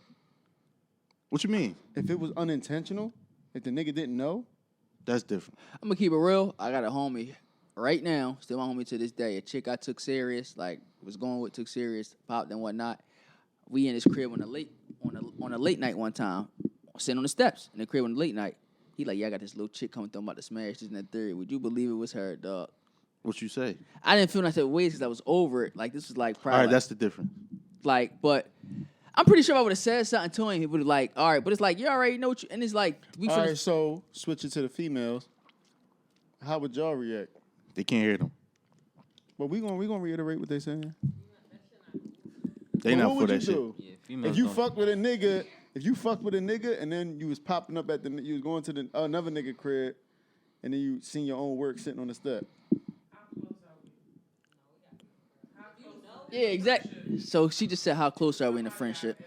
What you mean? If it was unintentional, if the nigga didn't know, That's different. I'm gonna keep it real. I got a homie right now, still my homie to this day. A chick I took serious, like was going with, took serious, popped and whatnot. We in his crib on a late night one time, sitting on the steps in the crib on the late night. He like, yeah, I got this little chick coming through, I'm about to smash this and that third. Would you believe it was her, dog? What you say? I didn't feel like that way because I was over it. Like this was like All probably right, that's the difference. like, but I'm pretty sure if I would have said something to him, he would have like, all right, but it's like you already know what you, and it's like we all finna- right, so switching to the females, how would y'all react? They can't hear them. But we gonna reiterate what they saying. They But not what for would that you shit. do? Yeah, females If you don't- fuck with a nigga, and then you was popping up you was going to another nigga crib, and then you seen your own work sitting on the step. yeah, exactly. So she just said, how close are we in a friendship?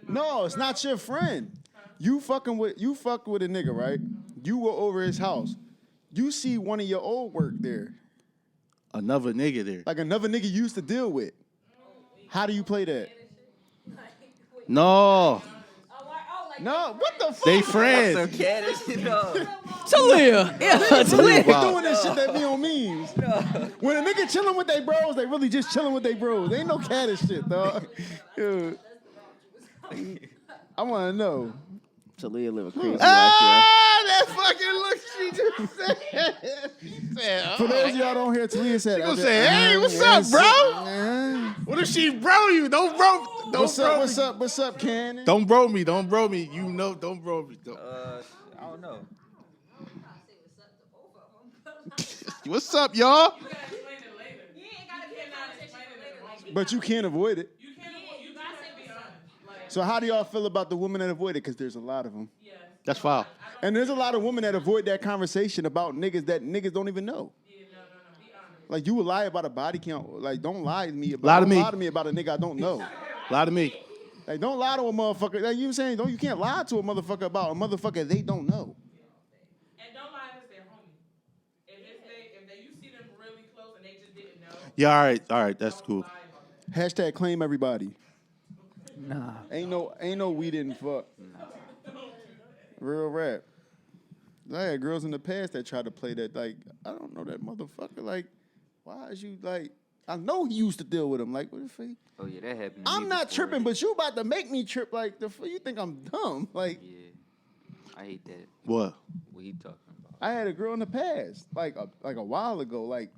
No, it's not your friend. You fuck with a nigga, right? You were over his house. You see one of your old work there, Another nigga there. like another nigga you used to deal with. How do you play that? No. No, what the fuck? They friends. So caddish, you know. Talia, yeah, Talia. They doing this shit that be on memes. When a nigga chilling with they bros, they really just chilling with they bros. They ain't no caddish shit, dog. Dude. I want to know. Talia live a crazy life, Ah, that fucking look she just said. She said, For those of y'all don't hear, Talia said, gonna say, "Hey, what's up, bro?" What if she bro you? Don't bro. Don't What's bro up? me. What's up? What's up, Cannon? Don't bro me. Don't bro me. You know, don't bro me. Don't. I don't know. What's up, y'all? But you can't avoid it. So how do y'all feel about the women that avoid it? Because there's a lot of them. That's foul. And there's a lot of women that avoid that conversation about niggas that niggas don't even know. Yeah, no, be honest. Like, you would lie about a body count. Like, don't lie to me about Lie to don't me. lie to me about a nigga I don't know. Lie to me. Like, don't lie to a motherfucker. Like, you know what I'm saying? You can't lie to a motherfucker about a motherfucker they don't know. And don't lie if it's their homie. If you see them really close and they just didn't know. Yeah, all right, that's cool. Lie about that. Hashtag claim everybody. Nah. Ain't no we didn't fuck. Real rap. I had girls in the past that tried to play that, like, I don't know that motherfucker. Like, why is you like, I know he used to deal with him. Like, what if he? Oh yeah, that happened. To I'm me not before. tripping, but you about to make me trip. Like, you think I'm dumb? Like, Yeah, I hate that. What? What he talking about? I had a girl in the past, like a while ago. Like,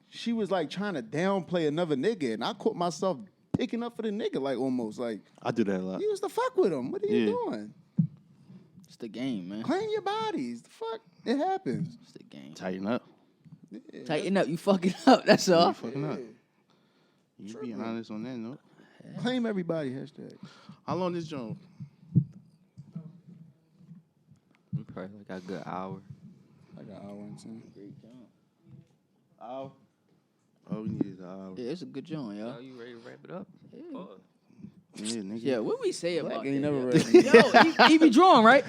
she was like trying to downplay another nigga, and I caught myself picking up for the nigga, like almost like I do that a lot. you used to fuck with him. What are you doing? It's the game, man. Claim your bodies. The fuck, it happens. It's the game. Tighten up. Yeah, Tighten up. You fucking up. That's all. You fucking up. You being honest on that note. Claim everybody. Hashtag. How long this joint? Probably like a good hour. I got hour and 10. Hour. All we need is an hour. Yeah, it's a good joint, yo. Are you ready to wrap it up? Yeah. Yeah, nigga. Yeah, what we say about Black that? ain't never yo? ready. Yo, he be drawing, right?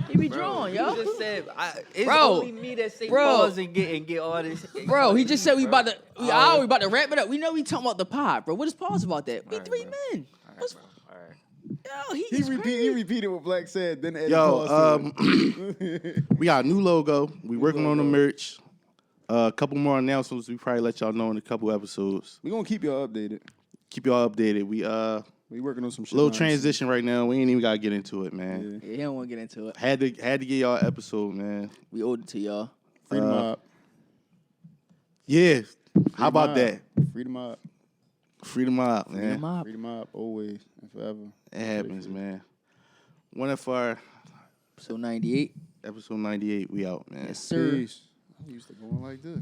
he be drawing, yo. You just said it's Bro. only me that say Bro. pause and get all this. Bro, he just said we about to we Oh. about to wrap it up. We know we talking about the pod, bro. What is pause about that? We All right, three bro. men. All right, What's bro. All right. yo? He He is repeated. crazy. He repeated what Black said. Then added Yo, pause to it. we got a new logo. We working on the logo. merch. A couple more announcements. We probably let y'all know in a couple episodes. We gonna keep y'all updated. Keep y'all updated. We We working on some shit. little behind the transition right now. We ain't even gotta get into it, man. scenes. Yeah. Yeah, he don't want to get into it. Had to get y'all an episode, man. We owed it to y'all. Freedom up. Yeah. How about that? Freedom up. Freedom out, man. Freedom up. Freedom up. Always and forever. It happens, man. One of our So 98. episode 98. We out, man. Yes, sir. Peace. I used to going like this.